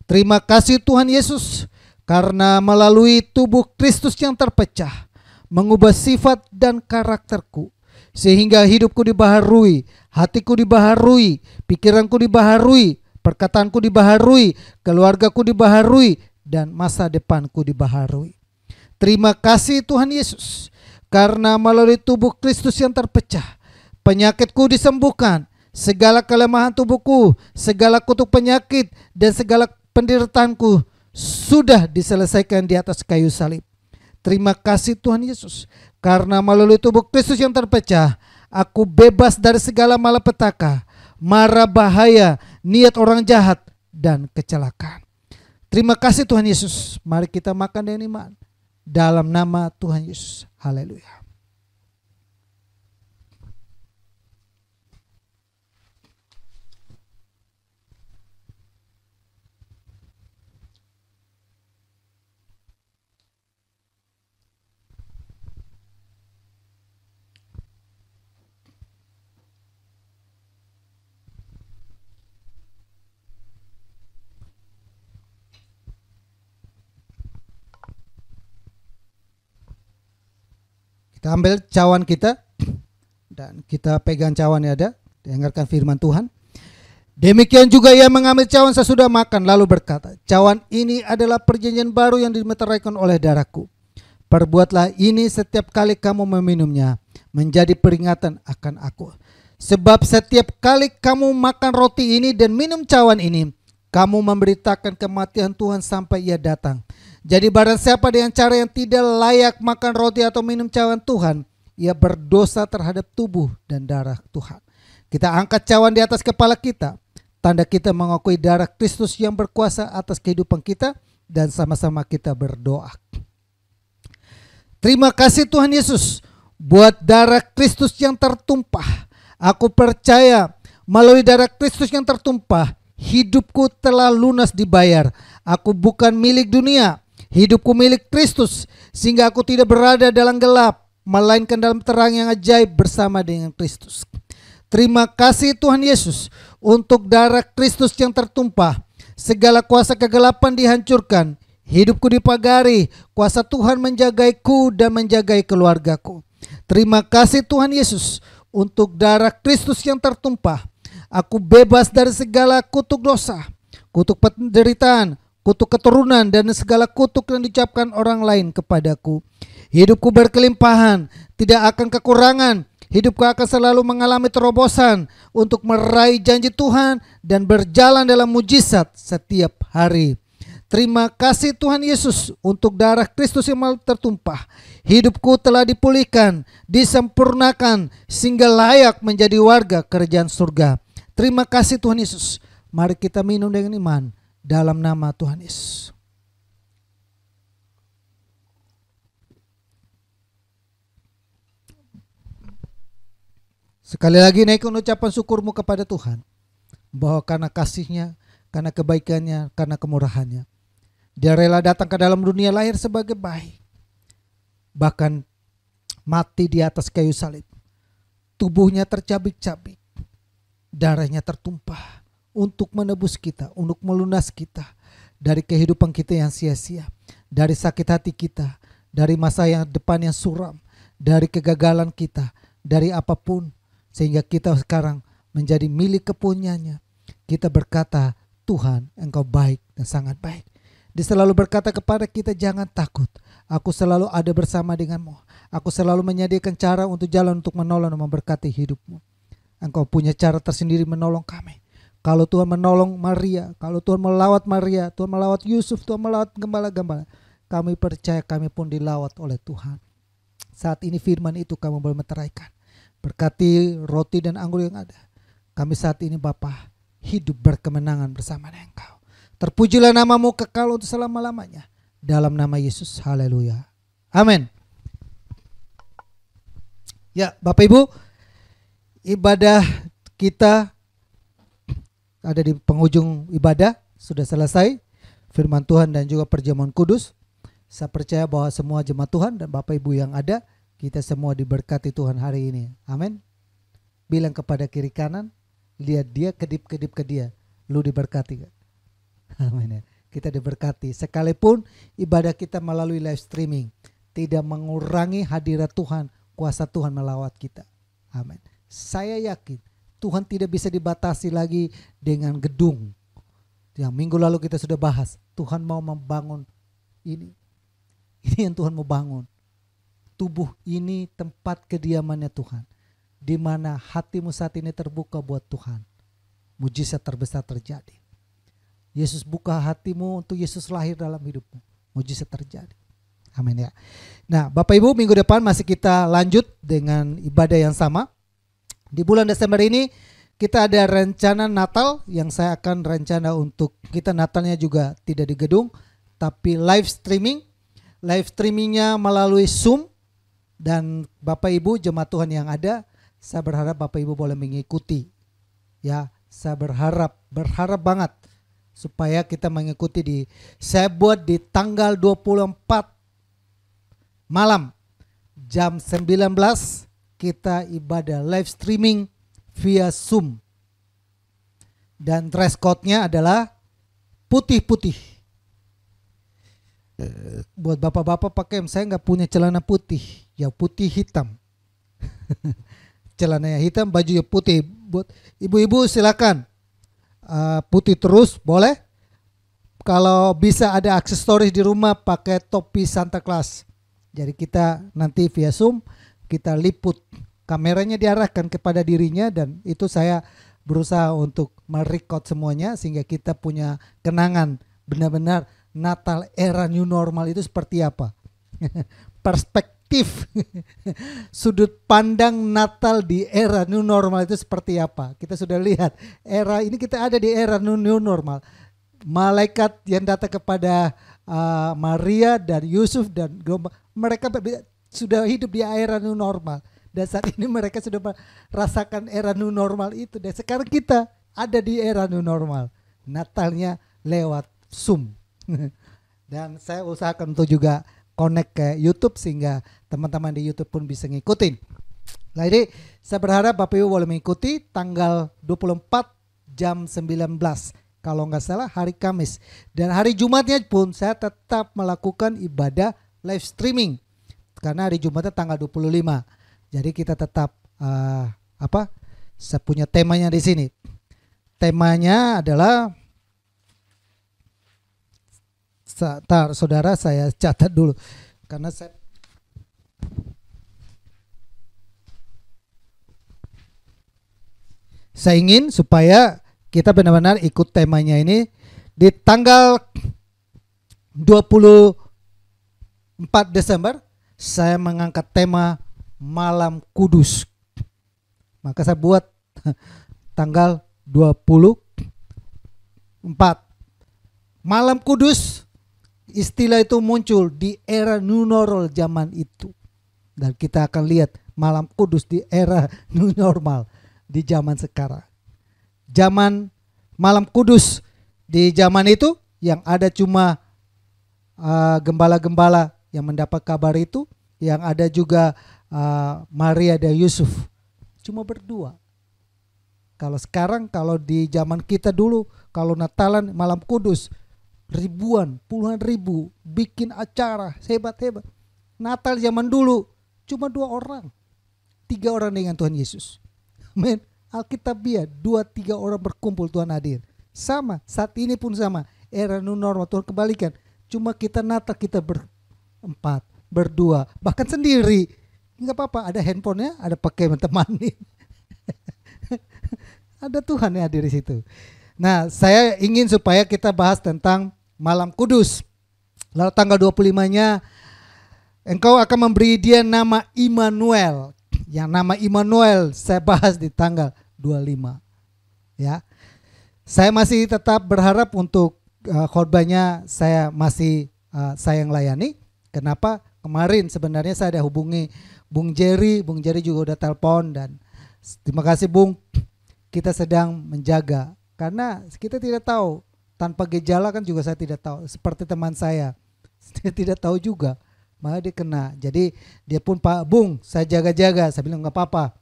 Terima kasih Tuhan Yesus, karena melalui tubuh Kristus yang terpecah, mengubah sifat dan karakterku, sehingga hidupku dibaharui, hatiku dibaharui, pikiranku dibaharui, perkataanku dibaharui, keluargaku dibaharui, dan masa depanku dibaharui. Terima kasih Tuhan Yesus, karena melalui tubuh Kristus yang terpecah, penyakitku disembuhkan, segala kelemahan tubuhku, segala kutuk penyakit, dan segala penderitaanku sudah diselesaikan di atas kayu salib. Terima kasih Tuhan Yesus, karena melalui tubuh Kristus yang terpecah, aku bebas dari segala malapetaka, mara bahaya, niat orang jahat, dan kecelakaan. Terima kasih Tuhan Yesus. Mari kita makan dengan iman dalam nama Tuhan Yesus. Haleluya. Kita ambil cawan kita dan kita pegang cawan yang ada, dengarkan firman Tuhan. Demikian juga ia mengambil cawan sesudah makan lalu berkata, cawan ini adalah perjanjian baru yang dimeteraikan oleh darahku. Perbuatlah ini setiap kali kamu meminumnya, menjadi peringatan akan aku. Sebab setiap kali kamu makan roti ini dan minum cawan ini, kamu memberitakan kematian Tuhan sampai ia datang. Jadi barang siapa dengan cara yang tidak layak makan roti atau minum cawan Tuhan, ia berdosa terhadap tubuh dan darah Tuhan. Kita angkat cawan di atas kepala kita, tanda kita mengakui darah Kristus yang berkuasa atas kehidupan kita, dan sama-sama kita berdoa. Terima kasih Tuhan Yesus buat darah Kristus yang tertumpah. Aku percaya melalui darah Kristus yang tertumpah, hidupku telah lunas dibayar. Aku bukan milik dunia, hidupku milik Kristus, sehingga aku tidak berada dalam gelap, melainkan dalam terang yang ajaib bersama dengan Kristus. Terima kasih Tuhan Yesus untuk darah Kristus yang tertumpah. Segala kuasa kegelapan dihancurkan, hidupku dipagari, kuasa Tuhan menjagaiku dan menjagai keluargaku. Terima kasih Tuhan Yesus untuk darah Kristus yang tertumpah. Aku bebas dari segala kutuk dosa, kutuk penderitaan, kutuk keturunan, dan segala kutuk yang diucapkan orang lain kepadaku. Hidupku berkelimpahan, tidak akan kekurangan. Hidupku akan selalu mengalami terobosan untuk meraih janji Tuhan dan berjalan dalam mujizat setiap hari. Terima kasih Tuhan Yesus untuk darah Kristus yang tertumpah. Hidupku telah dipulihkan, disempurnakan, sehingga layak menjadi warga kerajaan surga. Terima kasih Tuhan Yesus. Mari kita minum dengan iman dalam nama Tuhan Yesus. Sekali lagi naikkan ucapan syukurmu kepada Tuhan, bahwa karena kasih-Nya, karena kebaikannya, karena kemurahannya, Dia rela datang ke dalam dunia, lahir sebagai bayi, bahkan mati di atas kayu salib. Tubuhnya tercabik-cabik, darahnya tertumpah untuk menebus kita, untuk melunas kita dari kehidupan kita yang sia-sia, dari sakit hati kita, dari masa yang depan yang suram, dari kegagalan kita, dari apapun, sehingga kita sekarang menjadi milik kepunyanya. Kita berkata, Tuhan, Engkau baik dan sangat baik. Dia selalu berkata kepada kita, jangan takut, aku selalu ada bersama denganmu. Aku selalu menyediakan cara untuk jalan untuk menolong dan memberkati hidupmu. Engkau punya cara tersendiri menolong kami. Kalau Tuhan menolong Maria, kalau Tuhan melawat Maria, Tuhan melawat Yusuf, Tuhan melawat gembala-gembala, kami percaya kami pun dilawat oleh Tuhan. Saat ini firman itu kami boleh meteraikan. Berkati roti dan anggur yang ada. Kami saat ini Bapa hidup berkemenangan bersama dengan Engkau. Terpujilah namamu kekal untuk selama-lamanya. Dalam nama Yesus, haleluya. Amin. Ya Bapak Ibu, ibadah kita ada di penghujung ibadah. Sudah selesai firman Tuhan dan juga perjamuan kudus. Saya percaya bahwa semua jemaat Tuhan dan Bapak Ibu yang ada, kita semua diberkati Tuhan hari ini. Amin. Bilang kepada kiri kanan, lihat dia, kedip-kedip ke dia, lu diberkati. Amin ya. Kita diberkati. Sekalipun ibadah kita melalui live streaming, tidak mengurangi hadirat Tuhan, kuasa Tuhan melawat kita. Amin. Saya yakin Tuhan tidak bisa dibatasi lagi dengan gedung. Yang minggu lalu kita sudah bahas, Tuhan mau membangun ini. Ini yang Tuhan mau bangun. Tubuh ini tempat kediamannya Tuhan, di mana hatimu saat ini terbuka buat Tuhan. Mujizat terbesar terjadi. Yesus buka hatimu untuk Yesus lahir dalam hidupmu. Mujizat terjadi. Amin ya. Nah Bapak Ibu, minggu depan masih kita lanjut dengan ibadah yang sama. Di bulan Desember ini kita ada rencana Natal yang saya akan rencana untuk kita Natalnya juga tidak di gedung, tapi live streaming. Live streamingnya melalui Zoom. Dan Bapak Ibu jemaat Tuhan yang ada, saya berharap Bapak Ibu boleh mengikuti. Ya, saya berharap banget supaya kita mengikuti saya buat di tanggal 24 malam jam 19 kita ibadah live streaming via Zoom. Dan dress code-nya adalah putih-putih. Buat bapak-bapak pakai, saya nggak punya celana putih, ya putih hitam. Celananya hitam, baju ya putih. Buat ibu-ibu silakan putih terus boleh. Kalau bisa ada aksesoris di rumah, pakai topi Santa Claus. Jadi kita nanti via Zoom kita liput, kameranya diarahkan kepada dirinya, dan itu saya berusaha untuk merecord semuanya sehingga kita punya kenangan benar-benar Natal era new normal itu seperti apa. Perspektif sudut pandang Natal di era new normal itu seperti apa. Kita sudah lihat era ini, kita ada di era new normal. Malaikat yang datang kepada Maria dan Yusuf dan mereka sudah hidup di era new normal. Dan saat ini mereka sudah merasakan era new normal itu. Dan sekarang kita ada di era new normal. Natalnya lewat Zoom. Dan saya usahakan untuk juga connect ke YouTube sehingga teman-teman di YouTube pun bisa ngikutin. Nah, jadi saya berharap Bapak Ibu boleh mengikuti tanggal 24 jam 19 kalau nggak salah hari Kamis. Dan hari Jumatnya pun saya tetap melakukan ibadah live streaming karena hari Jumatnya tanggal 25. Jadi kita tetap saya punya temanya di sini. Temanya adalah saudara saya catat dulu karena saya ingin supaya kita benar-benar ikut temanya ini di tanggal 24 Desember saya mengangkat tema Malam Kudus. Maka saya buat tanggal 24 Malam Kudus. Istilah itu muncul di era new normal zaman itu. Dan kita akan lihat Malam Kudus di era new normal di zaman sekarang. Zaman Malam Kudus di zaman itu yang ada cuma gembala-gembala yang mendapat kabar itu, yang ada juga Maria dan Yusuf cuma berdua. Kalau sekarang, kalau di zaman kita dulu, kalau Natalan Malam Kudus ribuan, puluhan ribu bikin acara hebat-hebat. Natal zaman dulu cuma 2 orang, 3 orang dengan Tuhan Yesus. Men, Alkitabiah 2-3 orang berkumpul Tuhan hadir. Sama, saat ini pun sama. Era new normal Tuhan kembalikan. Cuma kita Natal kita berempat, berdua, bahkan sendiri. Enggak apa-apa, ada handphonenya, ada pakai menemani. Ada Tuhan yang hadir di situ. Nah, saya ingin supaya kita bahas tentang Malam Kudus. Lalu tanggal 25-nya engkau akan memberi dia nama Immanuel. Yang nama Immanuel saya bahas di tanggal 25. Ya. Saya masih tetap berharap untuk khotbahnya saya masih saya yang layani. Kenapa? Kemarin sebenarnya saya ada hubungi Bung Jerry juga udah telepon dan terima kasih Bung. Kita sedang menjaga karena kita tidak tahu, tanpa gejala kan juga saya tidak tahu. Seperti teman saya tidak tahu juga, malah dia kena. Jadi dia pun Pak Bung, saya jaga-jaga. Saya bilang nggak apa-apa.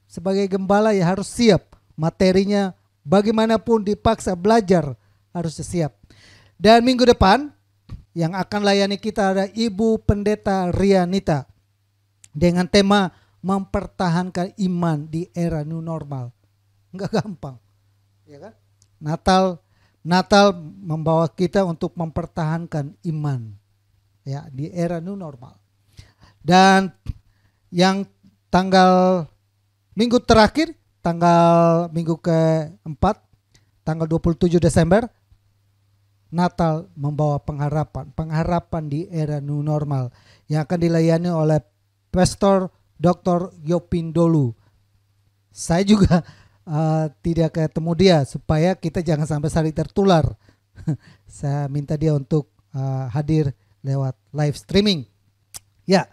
Sebagai gembala ya harus siap. Materinya bagaimanapun dipaksa belajar harus siap. Dan minggu depan yang akan layani kita ada Ibu Pendeta Rianita dengan tema mempertahankan iman di era new normal. Enggak gampang, ya kan? Natal membawa kita untuk mempertahankan iman, ya, di era new normal. Dan yang tanggal minggu terakhir, minggu keempat, tanggal 27 Desember, Natal membawa pengharapan di era new normal yang akan dilayani oleh Pastor Dr. Yopin Dolu. Saya juga tidak ketemu dia supaya kita jangan sampai saling tertular. Saya minta dia untuk hadir lewat live streaming. Ya,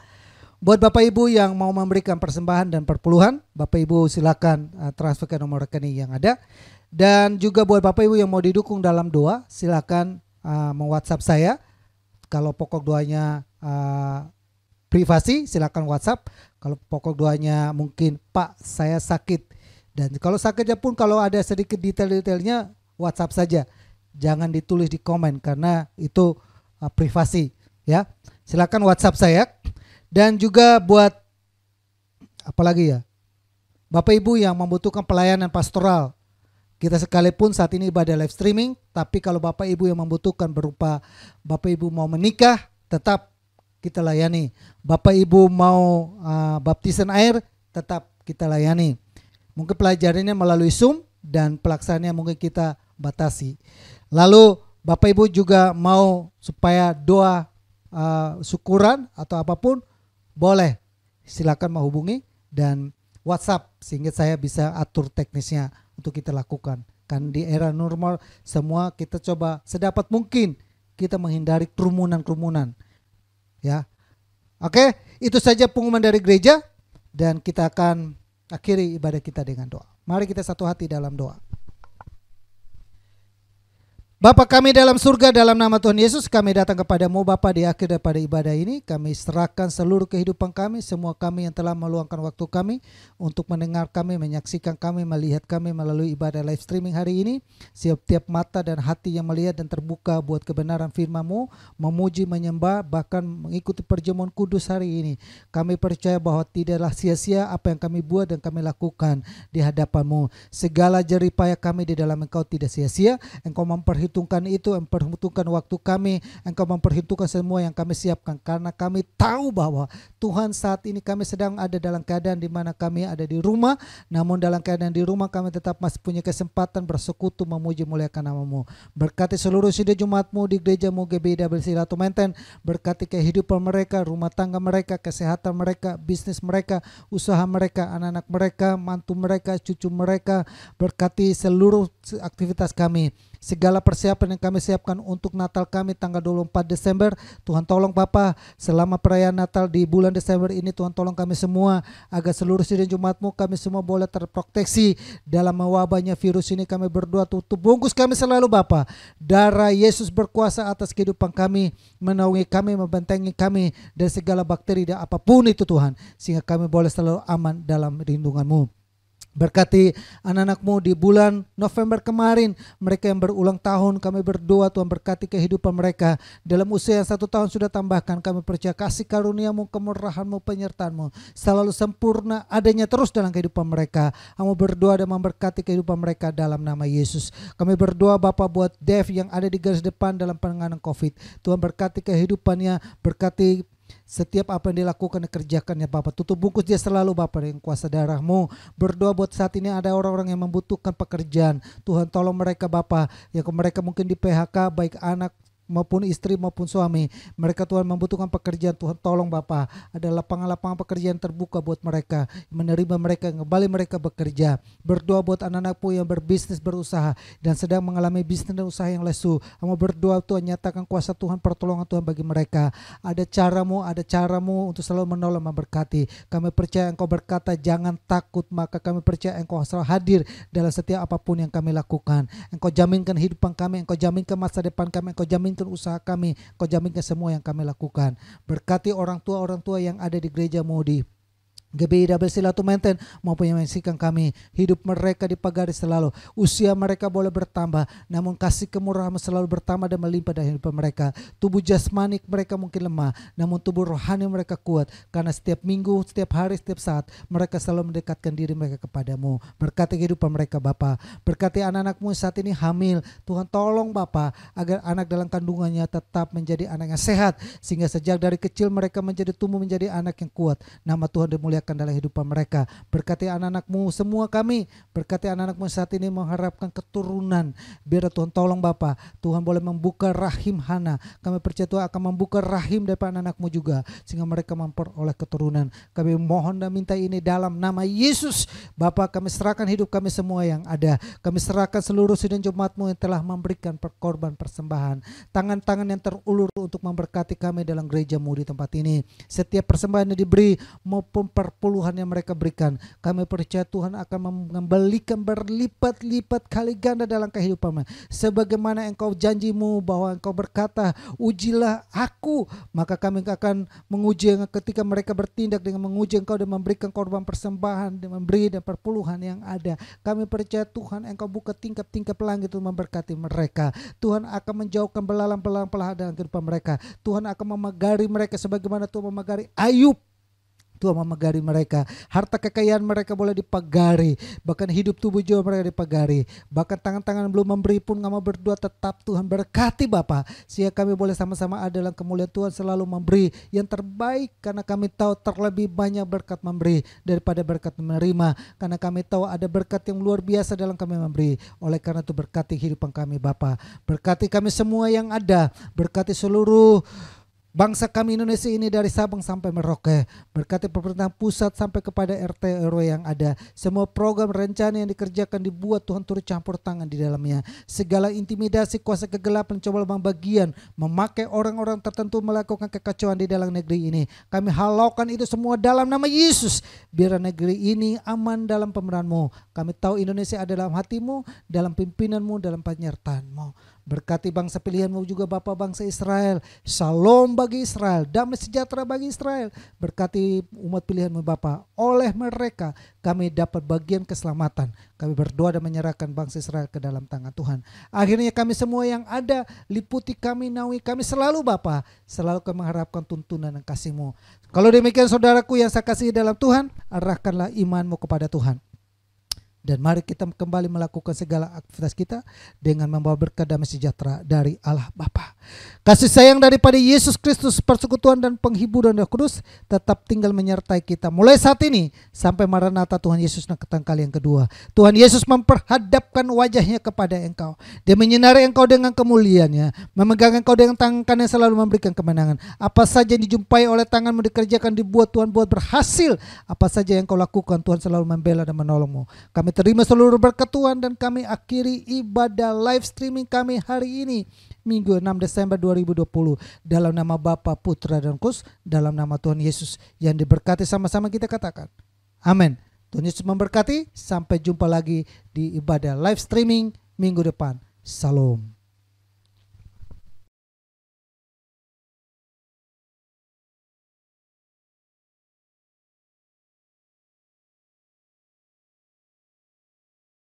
buat Bapak Ibu yang mau memberikan persembahan dan perpuluhan, Bapak Ibu silakan transfer ke nomor rekening yang ada. Dan juga buat Bapak Ibu yang mau didukung dalam doa, silakan me-WhatsApp saya. Kalau pokok doanya privasi, silakan WhatsApp. Kalau pokok doanya mungkin Pak saya sakit. Dan kalau sakitnya pun kalau ada sedikit detail-detailnya WhatsApp saja. Jangan ditulis di komen karena itu privasi, ya. Silakan WhatsApp saya. Dan juga buat apalagi ya? Bapak Ibu yang membutuhkan pelayanan pastoral. Kita sekalipun saat ini ibadah live streaming, tapi kalau Bapak Ibu yang membutuhkan berupa Bapak Ibu mau menikah, tetap kita layani. Bapak Ibu mau baptisan air, tetap kita layani. Mungkin pelajarannya melalui Zoom dan pelaksanaannya mungkin kita batasi. Lalu Bapak Ibu juga mau supaya doa syukuran atau apapun, boleh silakan menghubungi dan WhatsApp sehingga saya bisa atur teknisnya untuk kita lakukan. Kan di era normal semua kita coba sedapat mungkin kita menghindari kerumunan-kerumunan. Ya. Oke, itu saja pengumuman dari gereja dan kita akan akhiri ibadah kita dengan doa. Mari kita satu hati dalam doa. Bapa kami dalam surga, dalam nama Tuhan Yesus kami datang kepadamu Bapa di akhir daripada ibadah ini. Kami serahkan seluruh kehidupan kami, semua kami yang telah meluangkan waktu kami untuk mendengar kami, menyaksikan kami, melihat kami melalui ibadah live streaming hari ini. Setiap mata dan hati yang melihat dan terbuka buat kebenaran firman-Mu, memuji, menyembah, bahkan mengikuti perjamuan kudus hari ini. Kami percaya bahwa tidaklah sia-sia apa yang kami buat dan kami lakukan di hadapan-Mu. Segala jerih payah kami di dalam Engkau tidak sia-sia. Engkau memperhitungkan itu, memperhitungkan waktu kami, Engkau memperhitungkan semua yang kami siapkan, karena kami tahu bahwa Tuhan saat ini kami sedang ada dalam keadaan di mana kami ada di rumah, namun dalam keadaan di rumah kami tetap masih punya kesempatan bersekutu memuji muliakan nama-Mu. Berkati seluruh sidang Jumat-Mu di gereja-Mu GBIWC Ratu Menteng, berkati kehidupan mereka, rumah tangga mereka, kesehatan mereka, bisnis mereka, usaha mereka, anak-anak mereka, mantu mereka, cucu mereka. Berkati seluruh aktivitas kami, segala persiapan yang kami siapkan untuk Natal kami tanggal 24 Desember. Tuhan tolong Bapa, selama perayaan Natal di bulan Desember ini, Tuhan tolong kami semua agar seluruh sidang Jumat-Mu kami semua boleh terproteksi dalam mewabahnya virus ini. Kami berdoa, tutup bungkus kami selalu Bapa. Darah Yesus berkuasa atas kehidupan kami, menaungi kami, membentengi kami dari segala bakteri dan apapun itu Tuhan, sehingga kami boleh selalu aman dalam lindungan-Mu. Berkati anak-anak-Mu di bulan November kemarin, mereka yang berulang tahun, kami berdoa Tuhan berkati kehidupan mereka. Dalam usia yang 1 tahun sudah tambahkan, kami percaya kasih karunia-Mu, kemurahan-Mu, penyertaan-Mu selalu sempurna adanya terus dalam kehidupan mereka. Kami berdoa dan memberkati kehidupan mereka dalam nama Yesus. Kami berdoa Bapa buat Dev yang ada di garis depan dalam penanganan COVID. Tuhan berkati kehidupannya, berkati setiap apa yang dilakukan dikerjakannya Bapak. Tutup bungkus dia selalu Bapak dengan kuasa darah-Mu. Berdoa buat saat ini ada orang-orang yang membutuhkan pekerjaan. Tuhan tolong mereka Bapak, yang mereka mungkin di PHK, baik anak maupun istri maupun suami. Mereka Tuhan membutuhkan pekerjaan. Tuhan tolong Bapa, ada lapangan-lapangan pekerjaan terbuka buat mereka, menerima mereka, kembali mereka bekerja. Berdoa buat anak-anak-Mu yang berbisnis, berusaha dan sedang mengalami bisnis dan usaha yang lesu. Kamu berdoa Tuhan, nyatakan kuasa Tuhan, pertolongan Tuhan bagi mereka. Ada caramu untuk selalu menolong, memberkati. Kami percaya Engkau berkata jangan takut, maka kami percaya Engkau selalu hadir dalam setiap apapun yang kami lakukan. Engkau jaminkan hidupan kami, Engkau jaminkan masa depan kami, Engkau jaminkan usaha kami, Kau jaminkan semua yang kami lakukan. Berkati orang tua yang ada di gereja-Mu di GBIWC Ratu Menteng maupun yang menyaksikan kami, hidup mereka dipagari selalu, usia mereka boleh bertambah, namun kasih kemurahan selalu bertambah dan melimpah dalam hidup mereka. Tubuh jasmani mereka mungkin lemah, namun tubuh rohani mereka kuat, karena setiap minggu, setiap hari, setiap saat mereka selalu mendekatkan diri mereka kepadamu. Berkati kehidupan mereka Bapa, berkati anak-anak-Mu saat ini hamil. Tuhan tolong Bapa agar anak dalam kandungannya tetap menjadi anak yang sehat, sehingga sejak dari kecil mereka tumbuh menjadi anak yang kuat. Nama Tuhan dimuliakan dalam hidupan mereka. Berkati anak-anak-Mu semua kami, berkati anak-anak-Mu saat ini mengharapkan keturunan. Biar Tuhan tolong Bapa, Tuhan boleh membuka rahim Hana. Kami percaya Tuhan akan membuka rahim daripada anak-anak-Mu juga, sehingga mereka memperoleh keturunan. Kami mohon dan minta ini dalam nama Yesus. Bapa, kami serahkan hidup kami semua yang ada. Kami serahkan seluruh sidang Jumat-Mu yang telah memberikan korban persembahan. Tangan-tangan yang terulur untuk memberkati kami dalam gereja-Mu di tempat ini. Setiap persembahan yang diberi maupun perpuluhan yang mereka berikan, kami percaya Tuhan akan mengembalikan berlipat-lipat kali ganda dalam kehidupan mereka. Sebagaimana Engkau janji-Mu bahwa Engkau berkata, ujilah aku, maka kami akan menguji ketika mereka bertindak dengan menguji Engkau dan memberikan korban persembahan dan memberi dan perpuluhan yang ada. Kami percaya Tuhan Engkau buka tingkap-tingkap langit untuk memberkati mereka. Tuhan akan menjauhkan belalang-belalang pelahara dalam kehidupan mereka. Tuhan akan memagari mereka sebagaimana Tuhan memagari Ayub. Tuhan memagari mereka, harta kekayaan mereka boleh dipagari, bahkan hidup tubuh jiwa mereka dipagari, bahkan tangan-tangan belum memberi pun kami berdoa tetap Tuhan berkati Bapa, sehingga kami boleh sama-sama ada dalam kemuliaan Tuhan, selalu memberi yang terbaik, karena kami tahu terlebih banyak berkat memberi daripada berkat menerima, karena kami tahu ada berkat yang luar biasa dalam kami memberi. Oleh karena itu berkati kehidupan kami Bapa, berkati kami semua yang ada, berkati seluruh bangsa kami Indonesia ini dari Sabang sampai Merauke. Berkati pemerintahan pusat sampai kepada RT RW yang ada. Semua program rencana yang dikerjakan dibuat Tuhan turut campur tangan di dalamnya. Segala intimidasi, kuasa kegelapan, coba lubang bagian, memakai orang-orang tertentu melakukan kekacauan di dalam negeri ini. Kami halaukan itu semua dalam nama Yesus. Biar negeri ini aman dalam pemerintahan-Mu. Kami tahu Indonesia ada dalam hati-Mu, dalam pimpinan-Mu, dalam penyertaan-Mu. Berkati bangsa pilihan-Mu juga Bapa, bangsa Israel. Shalom bagi Israel, damai sejahtera bagi Israel. Berkati umat pilihan-Mu Bapa, oleh mereka kami dapat bagian keselamatan. Kami berdoa dan menyerahkan bangsa Israel ke dalam tangan Tuhan. Akhirnya kami semua yang ada, liputi kami, naungi kami selalu Bapa. Selalu kami mengharapkan tuntunan dan kasih-Mu. Kalau demikian saudaraku yang saya kasihi dalam Tuhan, arahkanlah imanmu kepada Tuhan. Dan mari kita kembali melakukan segala aktivitas kita dengan membawa berkat damai sejahtera dari Allah Bapa. Kasih sayang daripada Yesus Kristus, persekutuan dan penghiburan Roh Kudus tetap tinggal menyertai kita mulai saat ini sampai Maranatha Tuhan Yesus datang kali yang kedua. Tuhan Yesus memperhadapkan wajahnya kepada engkau. Dia menyinari engkau dengan kemuliaannya, memegang engkau dengan tangan kanan selalu memberikan kemenangan. Apa saja yang dijumpai oleh tanganmu dikerjakan, dibuat Tuhan buat berhasil. Apa saja yang kau lakukan Tuhan selalu membela dan menolongmu. Kami terima seluruh berkat Tuhan dan kami akhiri ibadah live streaming kami hari ini, Minggu 6 Desember 2020. Dalam nama Bapa, Putra dan Roh Kudus, dalam nama Tuhan Yesus yang diberkati, sama-sama kita katakan amin. Tuhan Yesus memberkati. Sampai jumpa lagi di ibadah live streaming minggu depan. Salam.